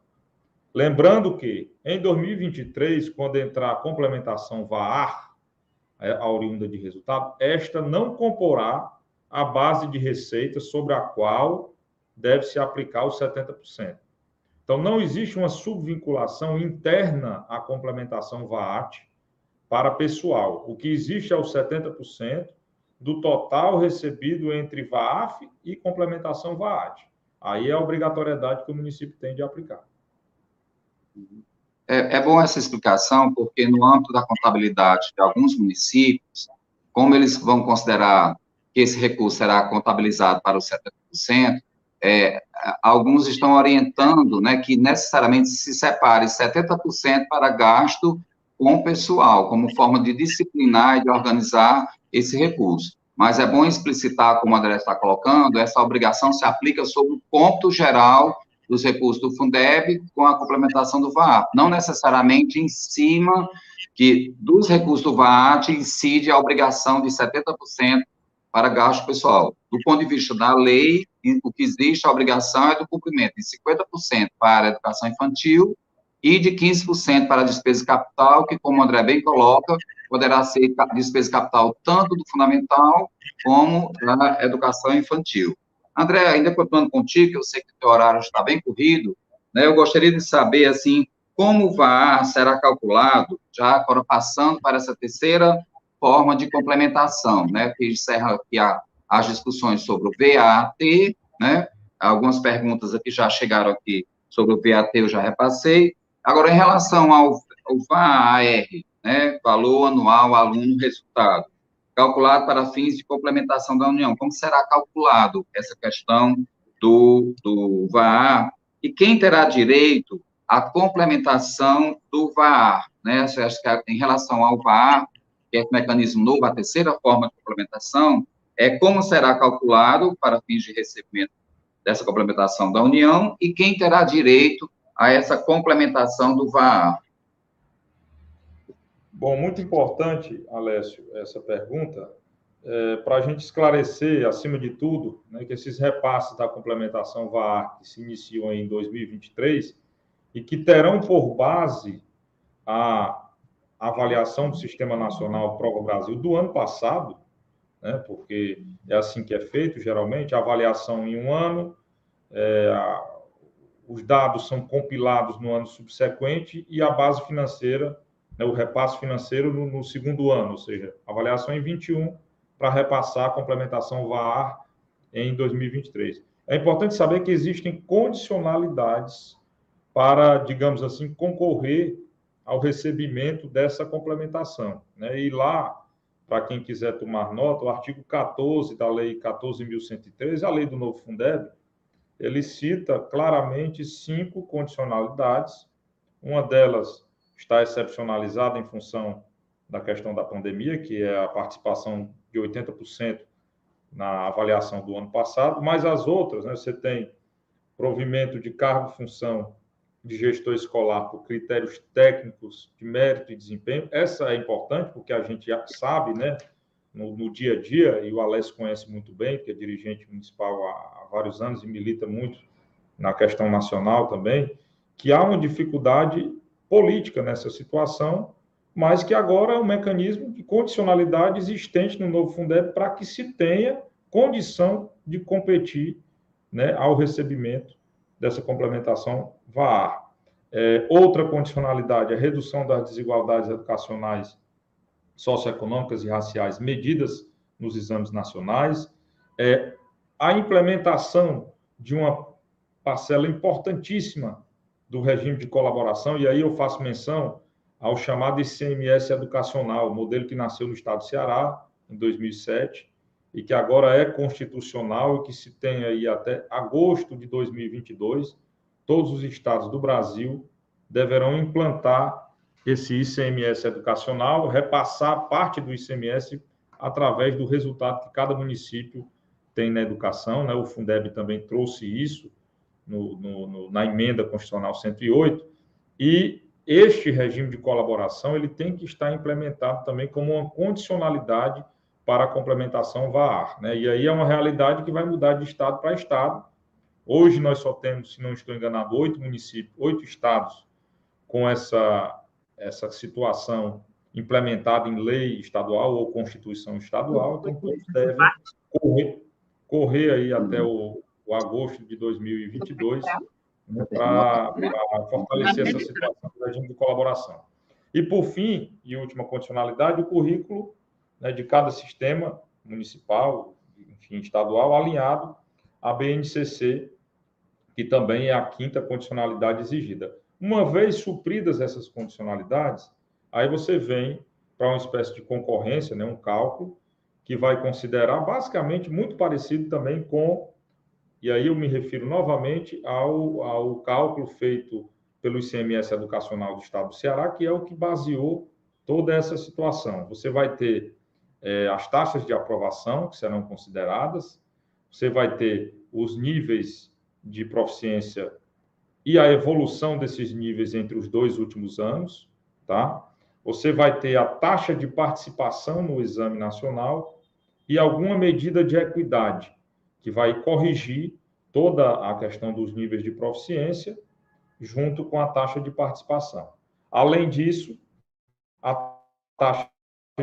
Lembrando que, em 2023, quando entrar a complementação VAR, a oriunda de resultado, esta não comporá a base de receita sobre a qual deve-se aplicar os 70%. Então, não existe uma subvinculação interna à complementação VAT para pessoal. O que existe é os 70% do total recebido entre VAF e complementação VAT. Aí é a obrigatoriedade que o município tem de aplicar. É bom essa explicação, porque no âmbito da contabilidade de alguns municípios, como eles vão considerar que esse recurso será contabilizado para os 70%, alguns estão orientando, né, que necessariamente se separe 70% para gasto com o pessoal, como forma de disciplinar e de organizar esse recurso. Mas é bom explicitar, como a André está colocando, essa obrigação se aplica sobre o cômputo geral dos recursos do Fundeb com a complementação do VAT, não necessariamente em cima dos recursos do VAT incide a obrigação de 70% para gasto pessoal. Do ponto de vista da lei, o que existe a obrigação é do cumprimento de 50% para a educação infantil e de 15% para a despesa capital, que, como o André bem coloca, poderá ser despesa capital tanto do fundamental como da educação infantil. André, ainda continuando contigo, eu sei que o teu horário está bem corrido, né, eu gostaria de saber, assim, como o VAR será calculado, já agora passando para essa terceira forma de complementação, né, que encerra aqui as discussões sobre o VAT, né, algumas perguntas aqui já chegaram aqui sobre o VAT, eu já repassei. Agora, em relação ao VAR, né, valor anual aluno resultado, calculado para fins de complementação da União, como será calculado essa questão do VAR, e quem terá direito à complementação do VAR, né, em relação ao VAR, que é o mecanismo novo, a terceira forma de complementação, como será calculado para fins de recebimento dessa complementação da União, e quem terá direito a essa complementação do VAR. Bom, muito importante, Alessio, essa pergunta, para a gente esclarecer, acima de tudo, né, que esses repasses da complementação VAR, que se iniciam em 2023, e que terão por base a avaliação do Sistema Nacional Prova Brasil do ano passado, né, porque é assim que é feito, geralmente, a avaliação em um ano, os dados são compilados no ano subsequente e a base financeira, né, o repasse financeiro no segundo ano, ou seja, avaliação em 21 para repassar a complementação VAR em 2023. É importante saber que existem condicionalidades para, digamos assim, concorrer ao recebimento dessa complementação, né? E lá, para quem quiser tomar nota, o artigo 14 da Lei 14.113, a lei do novo Fundeb, ele cita claramente 5 condicionalidades. Uma delas está excepcionalizada em função da questão da pandemia, que é a participação de 80% na avaliação do ano passado, mas as outras, né, você tem provimento de cargo e função de gestor escolar por critérios técnicos de mérito e desempenho. Essa é importante porque a gente já sabe, né, no dia a dia, e o Alessio conhece muito bem, que é dirigente municipal há vários anos e milita muito na questão nacional também, que há uma dificuldade política nessa situação, mas que agora é um mecanismo de condicionalidade existente no novo Fundeb para que se tenha condição de competir, né, ao recebimento dessa complementação VAR. Outra condicionalidade é a redução das desigualdades educacionais, socioeconômicas e raciais medidas nos exames nacionais, a implementação de uma parcela importantíssima do regime de colaboração, e aí eu faço menção ao chamado ICMS educacional, modelo que nasceu no estado do Ceará, em 2007, e que agora é constitucional e que se tem aí até agosto de 2022, todos os estados do Brasil deverão implantar esse ICMS educacional, repassar parte do ICMS através do resultado que cada município tem na educação, né? O Fundeb também trouxe isso na emenda constitucional 108, e este regime de colaboração ele tem que estar implementado também como uma condicionalidade para a complementação VAR, né? E aí é uma realidade que vai mudar de estado para estado. Hoje nós só temos, se não estou enganado, 8 municípios, 8 estados com essa situação implementada em lei estadual ou constituição estadual, então todos devem correr aí até o agosto de 2022, né, para fortalecer essa situação do regime de colaboração. E, por fim, e última condicionalidade, o currículo, né, de cada sistema municipal, enfim, estadual, alinhado à BNCC, que também é a quinta condicionalidade exigida. Uma vez supridas essas condicionalidades, aí você vem para uma espécie de concorrência, né, um cálculo, que vai considerar basicamente muito parecido também com, e aí eu me refiro novamente ao cálculo feito pelo ICMS Educacional do Estado do Ceará, que é o que baseou toda essa situação. Você vai ter as taxas de aprovação, que serão consideradas, você vai ter os níveis de proficiência e a evolução desses níveis entre os 2 últimos anos, tá? Você vai ter a taxa de participação no exame nacional e alguma medida de equidade, que vai corrigir toda a questão dos níveis de proficiência, junto com a taxa de participação. Além disso, a taxa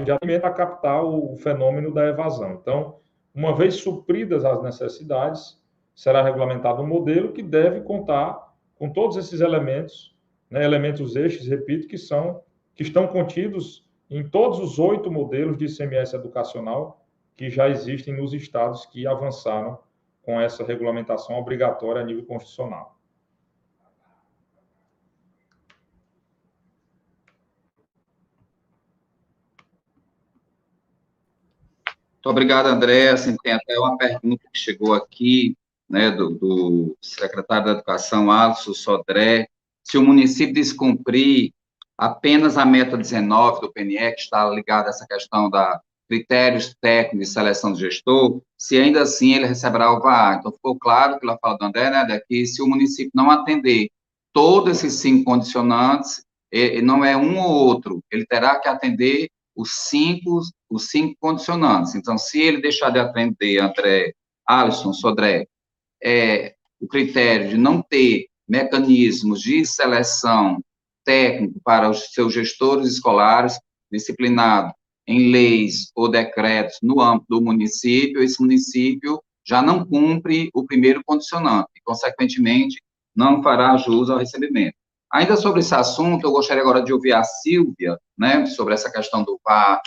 de alimento a captar o fenômeno da evasão. Então, uma vez supridas as necessidades, será regulamentado um modelo que deve contar com todos esses elementos, né, elementos estes, repito, que estão contidos em todos os 8 modelos de ICMS educacional que já existem nos estados que avançaram com essa regulamentação obrigatória a nível constitucional. Muito obrigado, André. Assim, tem até uma pergunta que chegou aqui, né, do secretário da Educação, Alisson Sodré, se o município descumprir apenas a meta 19 do PNE, que está ligada a essa questão da critérios técnicos de seleção do gestor, se ainda assim ele receberá o VAA. Então, ficou claro pela fala do André, né, que se o município não atender todos esses 5 condicionantes, não é um ou outro, ele terá que atender os cinco condicionantes. Então, se ele deixar de atender, André, Alisson, Sodré, o critério de não ter mecanismos de seleção técnico para os seus gestores escolares, disciplinado em leis ou decretos no âmbito do município, esse município já não cumpre o primeiro condicionante e, consequentemente, não fará jus ao recebimento. Ainda sobre esse assunto, eu gostaria agora de ouvir a Silvia, né, sobre essa questão do VAR.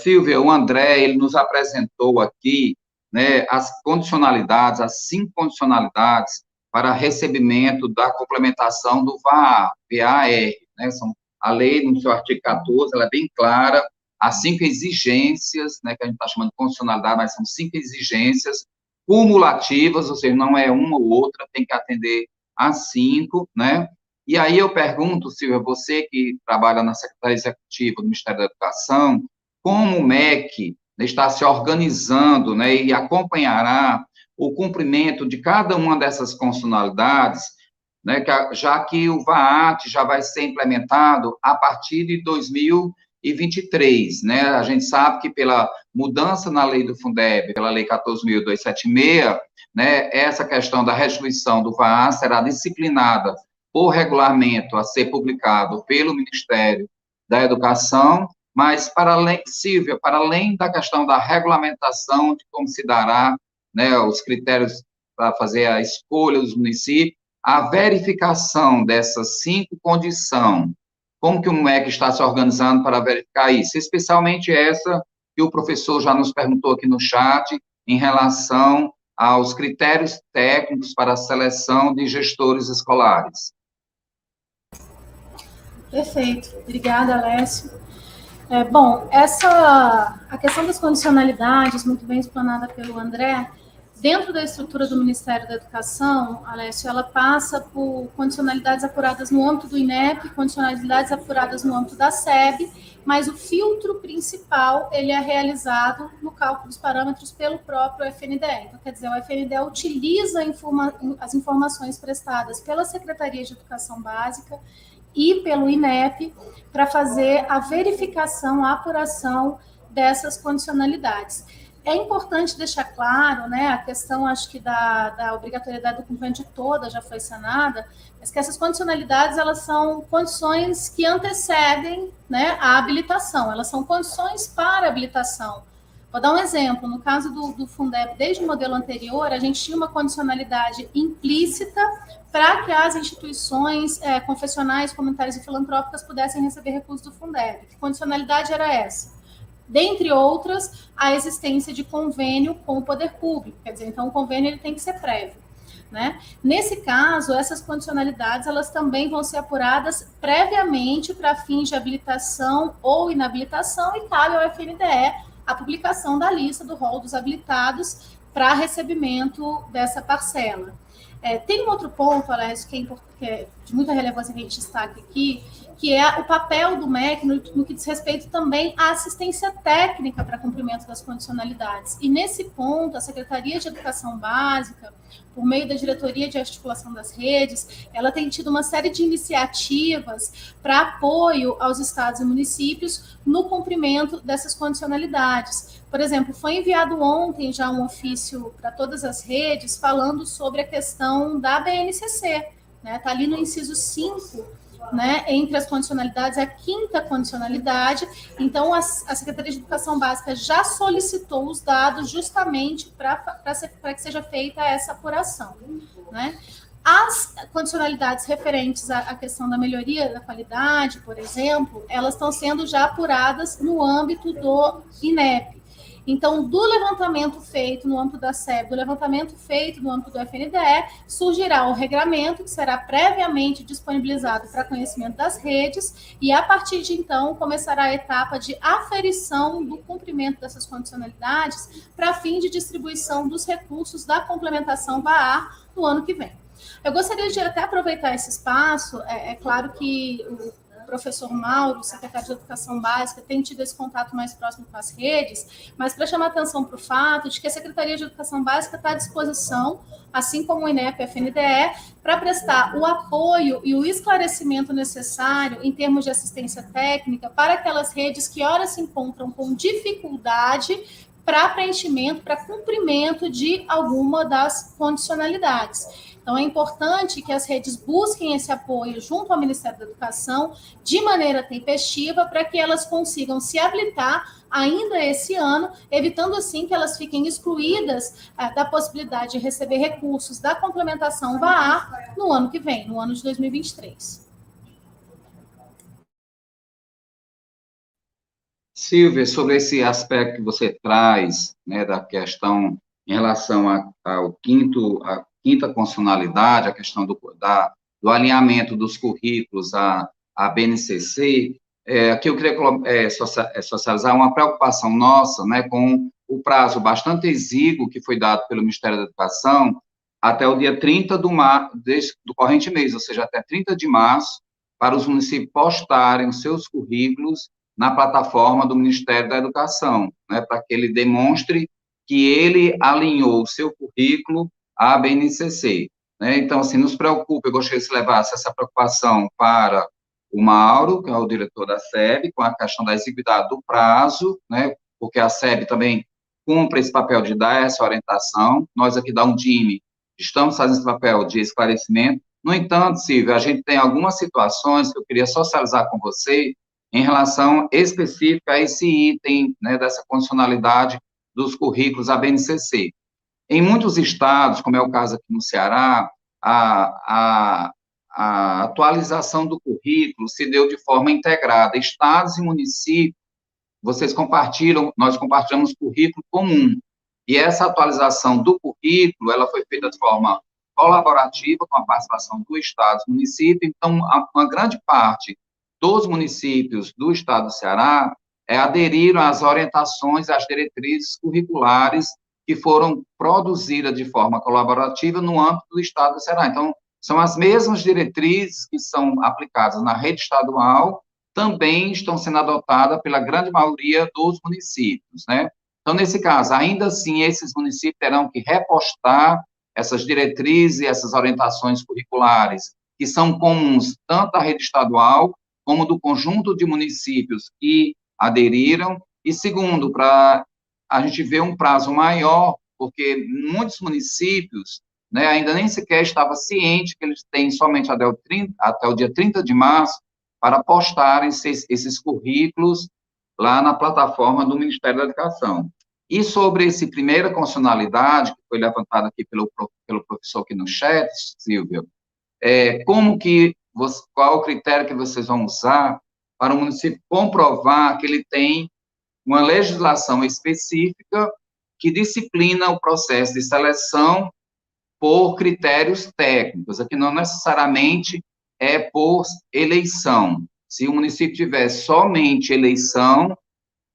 Silvia, o André, ele nos apresentou aqui, né, as condicionalidades, as 5 condicionalidades para recebimento da complementação do VAR, né, a lei, no seu artigo 14, ela é bem clara, as 5 exigências, né, que a gente está chamando de condicionalidade, mas são 5 exigências cumulativas, ou seja, não é uma ou outra, tem que atender a 5, né? E aí eu pergunto, Silvia, você que trabalha na Secretaria Executiva do Ministério da Educação, como o MEC está se organizando, né, e acompanhará o cumprimento de cada uma dessas condicionalidades, né, já que o VAAT já vai ser implementado a partir de 2023, né? A gente sabe que pela mudança na lei do Fundeb, pela lei 14.276, né, essa questão da restituição do VAA será disciplinada por regulamento a ser publicado pelo Ministério da Educação, mas, Silvia, para além da questão da regulamentação de como se dará, né, os critérios para fazer a escolha dos municípios, a verificação dessas 5 condições, como que o MEC está se organizando para verificar isso? Especialmente essa que o professor já nos perguntou aqui no chat, em relação aos critérios técnicos para a seleção de gestores escolares. Perfeito. Obrigada, Alessio. A questão das condicionalidades, muito bem explanada pelo André, dentro da estrutura do Ministério da Educação, Alessio, ela passa por condicionalidades apuradas no âmbito do INEP, condicionalidades apuradas no âmbito da SEB, mas o filtro principal, ele é realizado no cálculo dos parâmetros pelo próprio FNDE. Então, quer dizer, o FNDE utiliza as informações prestadas pela Secretaria de Educação Básica e pelo INEP para fazer a verificação, a apuração dessas condicionalidades. É importante deixar claro, né, a questão, acho que da obrigatoriedade do cumprimento de toda já foi sanada, mas que essas condicionalidades, elas são condições que antecedem, né, a habilitação, elas são condições para habilitação. Vou dar um exemplo, no caso do Fundeb, desde o modelo anterior, a gente tinha uma condicionalidade implícita para que as instituições confessionais, comunitárias e filantrópicas pudessem receber recursos do Fundeb. Que condicionalidade era essa? Dentre outras, a existência de convênio com o poder público, quer dizer, então o convênio ele tem que ser prévio, né? Nesse caso, essas condicionalidades, elas também vão ser apuradas previamente para fins de habilitação ou inabilitação e cabe ao FNDE a publicação da lista do rol dos habilitados para recebimento dessa parcela. Tem um outro ponto, Alessio, que é de muita relevância que a gente destaca aqui, que é o papel do MEC no que diz respeito também à assistência técnica para cumprimento das condicionalidades. E nesse ponto, a Secretaria de Educação Básica, por meio da Diretoria de Articulação das Redes, ela tem tido uma série de iniciativas para apoio aos estados e municípios no cumprimento dessas condicionalidades. Por exemplo, foi enviado ontem já um ofício para todas as redes falando sobre a questão da BNCC, né? Está ali no inciso 5, né, entre as condicionalidades, a 5ª condicionalidade. Então, a Secretaria de Educação Básica já solicitou os dados justamente para que seja feita essa apuração, né? As condicionalidades referentes à questão da melhoria da qualidade, por exemplo, elas estão sendo já apuradas no âmbito do INEP. Então, do levantamento feito no âmbito da SEB, do levantamento feito no âmbito do FNDE, surgirá o regramento que será previamente disponibilizado para conhecimento das redes e, a partir de então, começará a etapa de aferição do cumprimento dessas condicionalidades para fim de distribuição dos recursos da complementação VAR no ano que vem. Eu gostaria de até aproveitar esse espaço, é claro que o professor Mauro, secretário de Educação Básica, tem tido esse contato mais próximo com as redes, mas para chamar atenção para o fato de que a Secretaria de Educação Básica está à disposição, assim como o INEP e a FNDE, para prestar o apoio e o esclarecimento necessário em termos de assistência técnica para aquelas redes que ora se encontram com dificuldade para preenchimento, para cumprimento de alguma das condicionalidades. Então, é importante que as redes busquem esse apoio junto ao Ministério da Educação de maneira tempestiva para que elas consigam se habilitar ainda esse ano, evitando assim que elas fiquem excluídas da possibilidade de receber recursos da complementação VAR no ano que vem, no ano de 2023. Silvia, sobre esse aspecto que você traz, né, da questão em relação à quinta condicionalidade, a questão do alinhamento dos currículos à BNCC, aqui eu queria socializar uma preocupação nossa, né, com o prazo bastante exíguo que foi dado pelo Ministério da Educação até o dia 30 do corrente mês, ou seja, até 30 de março, para os municípios postarem os seus currículos na plataforma do Ministério da Educação, né, para que ele demonstre que ele alinhou o seu currículo à BNCC. Né? Então, assim, nos preocupa, eu gostaria que você levasse essa preocupação para o Mauro, que é o diretor da SEB, com a questão da exiguidade do prazo, né, porque a SEB também cumpre esse papel de dar essa orientação. Nós aqui da Undime estamos fazendo esse papel de esclarecimento. No entanto, Silvia, a gente tem algumas situações que eu queria socializar com você em relação específica a esse item, né, dessa condicionalidade dos currículos à BNCC. Em muitos estados, como é o caso aqui no Ceará, a atualização do currículo se deu de forma integrada. Estados e municípios, nós compartilhamos currículo comum. E essa atualização do currículo, ela foi feita de forma colaborativa, com a participação do Estado e município. Então, uma grande parte dos municípios do Estado do Ceará aderiram às orientações, às diretrizes curriculares que foram produzidas de forma colaborativa no âmbito do Estado do Ceará. Então, são as mesmas diretrizes que são aplicadas na rede estadual, também estão sendo adotadas pela grande maioria dos municípios, né? Então, nesse caso, ainda assim, esses municípios terão que repostar essas diretrizes e essas orientações curriculares, que são comuns tanto à rede estadual, como do conjunto de municípios que aderiram, e segundo, para a gente ver um prazo maior, porque muitos municípios, né, ainda nem sequer estava ciente que eles têm somente até o dia 30 de março para postarem esses currículos lá na plataforma do Ministério da Educação. E sobre essa primeira condicionalidade, que foi levantada aqui pelo professor aqui no chat, Silvia, qual o critério que vocês vão usar para o município comprovar que ele tem uma legislação específica que disciplina o processo de seleção por critérios técnicos? Aqui não necessariamente é por eleição. Se o município tiver somente eleição,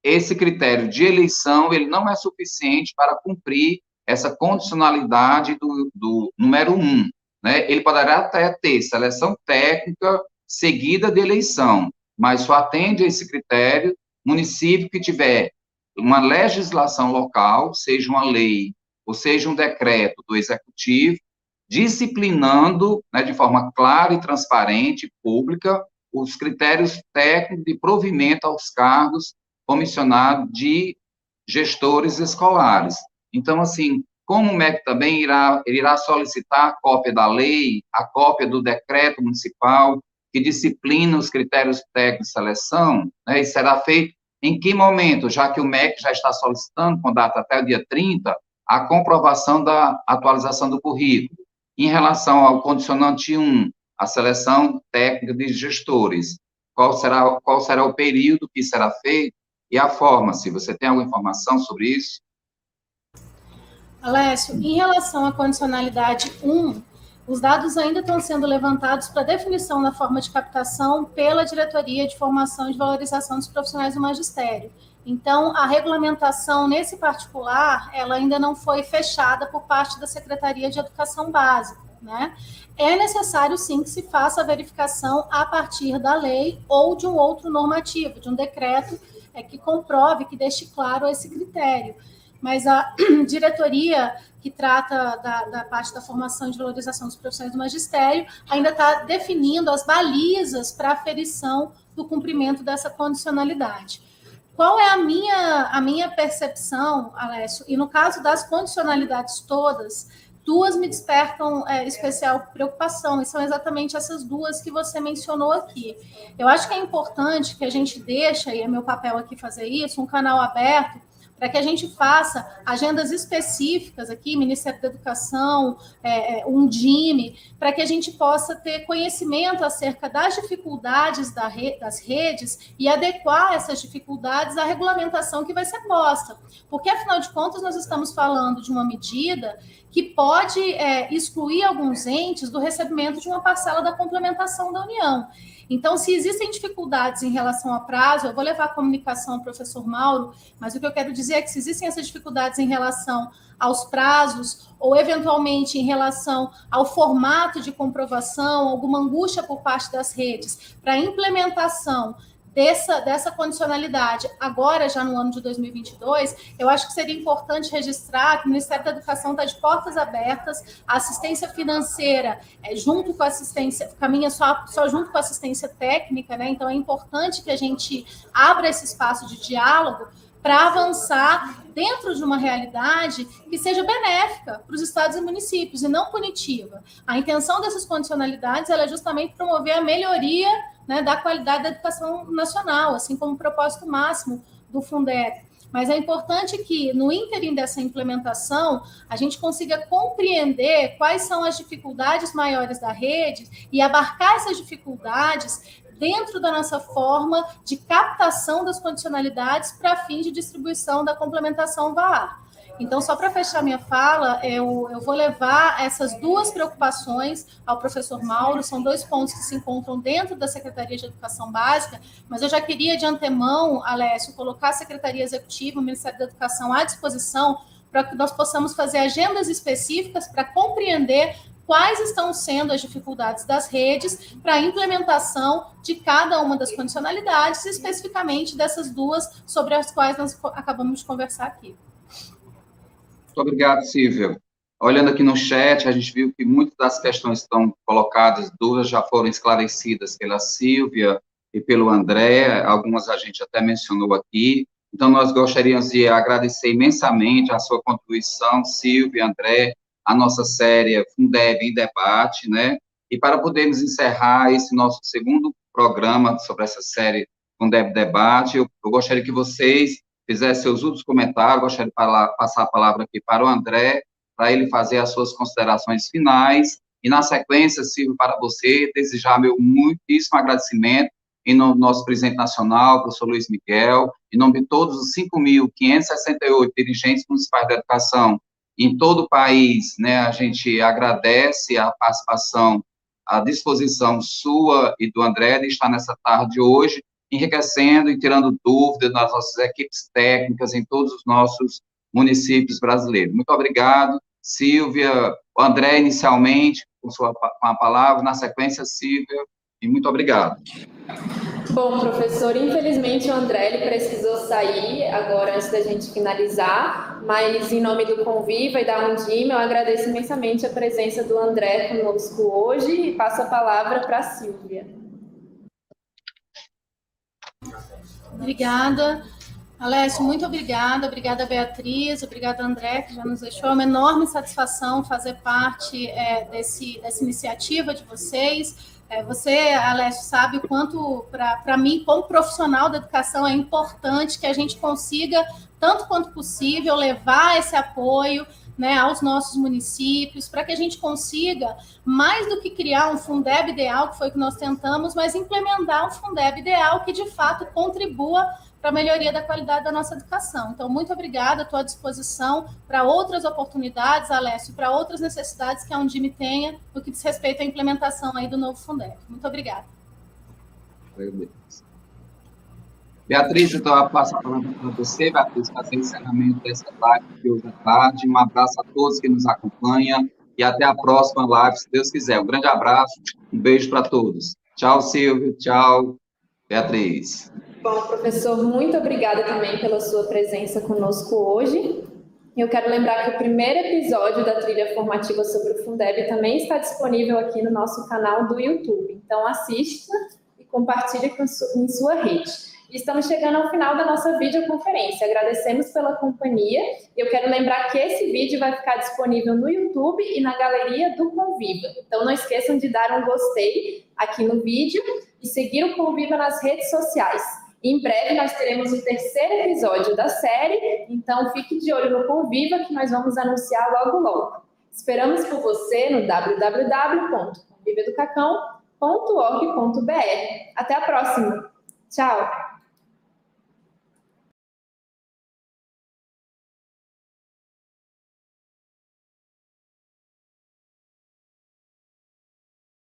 esse critério de eleição, ele não é suficiente para cumprir essa condicionalidade do número 1. Né? Ele poderá até ter seleção técnica seguida de eleição, mas só atende a esse critério município que tiver uma legislação local, seja uma lei ou seja um decreto do executivo, disciplinando, né, de forma clara e transparente, pública, os critérios técnicos de provimento aos cargos comissionados de gestores escolares. Então, assim, como o MEC também irá solicitar a cópia da lei, a cópia do decreto municipal que disciplina os critérios técnicos de seleção, né, e será feito em que momento, já que o MEC já está solicitando, com data até o dia 30, a comprovação da atualização do currículo. Em relação ao condicionante 1, a seleção técnica de gestores, qual será o período que será feito e a forma, se você tem alguma informação sobre isso? Alessio, em relação à condicionalidade 1, os dados ainda estão sendo levantados para definição da forma de captação pela Diretoria de Formação e de Valorização dos Profissionais do Magistério. Então, a regulamentação nesse particular, ela ainda não foi fechada por parte da Secretaria de Educação Básica, né? É necessário, sim, que se faça a verificação a partir da lei ou de um outro normativo, de um decreto que comprove, que deixe claro esse critério. Mas a diretoria que trata da parte da formação e de valorização dos profissionais do magistério ainda está definindo as balizas para aferição do cumprimento dessa condicionalidade. Qual é a minha percepção, Alessio? E no caso das condicionalidades todas, duas me despertam especial preocupação, e são exatamente essas duas que você mencionou aqui. Eu acho que é importante que a gente deixe, e é meu papel aqui fazer isso, um canal aberto, para que a gente faça agendas específicas aqui, Ministério da Educação, Undime, para que a gente possa ter conhecimento acerca das dificuldades das redes e adequar essas dificuldades à regulamentação que vai ser posta. Porque, afinal de contas, nós estamos falando de uma medida que pode excluir alguns entes do recebimento de uma parcela da complementação da União. Então, se existem dificuldades em relação a prazo, eu vou levar a comunicação ao professor Mauro, mas o que eu quero dizer é que se existem essas dificuldades em relação aos prazos, ou eventualmente em relação ao formato de comprovação, alguma angústia por parte das redes para a implementação dessa condicionalidade, agora já no ano de 2022, eu acho que seria importante registrar que o Ministério da Educação está de portas abertas, a assistência financeira, junto com a assistência, caminha só junto com a assistência técnica, né? Então é importante que a gente abra esse espaço de diálogo para avançar dentro de uma realidade que seja benéfica para os estados e municípios, e não punitiva. A intenção dessas condicionalidades ela é justamente promover a melhoria, né, da qualidade da educação nacional, assim como o propósito máximo do Fundeb. Mas é importante que, no ínterim dessa implementação, a gente consiga compreender quais são as dificuldades maiores da rede e abarcar essas dificuldades dentro da nossa forma de captação das condicionalidades para fim de distribuição da complementação VAR. Então, só para fechar minha fala, eu vou levar essas duas preocupações ao professor Mauro, são dois pontos que se encontram dentro da Secretaria de Educação Básica, mas eu já queria, de antemão, Alessio, colocar a Secretaria Executiva, o Ministério da Educação à disposição para que nós possamos fazer agendas específicas para compreender quais estão sendo as dificuldades das redes para a implementação de cada uma das condicionalidades, especificamente dessas duas sobre as quais nós acabamos de conversar aqui. Muito obrigado, Silvia. Olhando aqui no chat, a gente viu que muitas das questões que estão colocadas, dúvidas já foram esclarecidas pela Silvia e pelo André, algumas a gente até mencionou aqui. Então, nós gostaríamos de agradecer imensamente a sua contribuição, Silvia, André, a nossa série Fundeb em Debate, né? E para podermos encerrar esse nosso segundo programa sobre essa série Fundeb Debate, eu gostaria que vocês fizessem seus últimos comentários, gostaria de passar a palavra aqui para o André, para ele fazer as suas considerações finais, e na sequência, Silvio, para você, desejar meu muitíssimo agradecimento em nome do nosso presidente nacional, professor Luiz Miguel, em nome de todos os 5.568 dirigentes municipais da educação em todo o país, né, a gente agradece a participação, a disposição sua e do André de estar nessa tarde hoje, enriquecendo e tirando dúvidas nas nossas equipes técnicas em todos os nossos municípios brasileiros. Muito obrigado, Silvia, o André inicialmente, com a palavra, na sequência, Silvia, e muito obrigado. Bom, professor, infelizmente o André ele precisou sair agora antes da gente finalizar, mas em nome do Conviva e da Undime, eu agradeço imensamente a presença do André conosco hoje e passo a palavra para a Silvia. Obrigada. Alessio, muito obrigada. Obrigada, Beatriz. Obrigada, André, que já nos deixou. É uma enorme satisfação fazer parte dessa iniciativa de vocês. Você, Alessio, sabe o quanto, para mim, como profissional da educação, é importante que a gente consiga, tanto quanto possível, levar esse apoio, né, aos nossos municípios, para que a gente consiga, mais do que criar um Fundeb ideal, que foi o que nós tentamos, mas implementar um Fundeb ideal que, de fato, contribua para a melhoria da qualidade da nossa educação. Então, muito obrigada, estou à disposição para outras oportunidades, Alessio, para outras necessidades que a Undime tenha no que diz respeito à implementação aí do novo Fundeb. Muito obrigada. Beatriz, então, eu passo a palavra para você, Beatriz, fazer o encerramento dessa live de hoje à tarde. Um abraço a todos que nos acompanham e até a próxima live, se Deus quiser. Um grande abraço, um beijo para todos. Tchau, Silvio, tchau, Beatriz. Bom, professor, muito obrigada também pela sua presença conosco hoje. Eu quero lembrar que o primeiro episódio da trilha formativa sobre o Fundeb também está disponível aqui no nosso canal do YouTube. Então, assista e compartilhe em sua rede. Estamos chegando ao final da nossa videoconferência. Agradecemos pela companhia. Eu quero lembrar que esse vídeo vai ficar disponível no YouTube e na galeria do Conviva. Então, não esqueçam de dar um gostei aqui no vídeo e seguir o Conviva nas redes sociais. Em breve, nós teremos o terceiro episódio da série, então fique de olho no Conviva, que nós vamos anunciar logo, logo. Esperamos por você no www.convivaeducacão.org.br. Até a próxima! Tchau!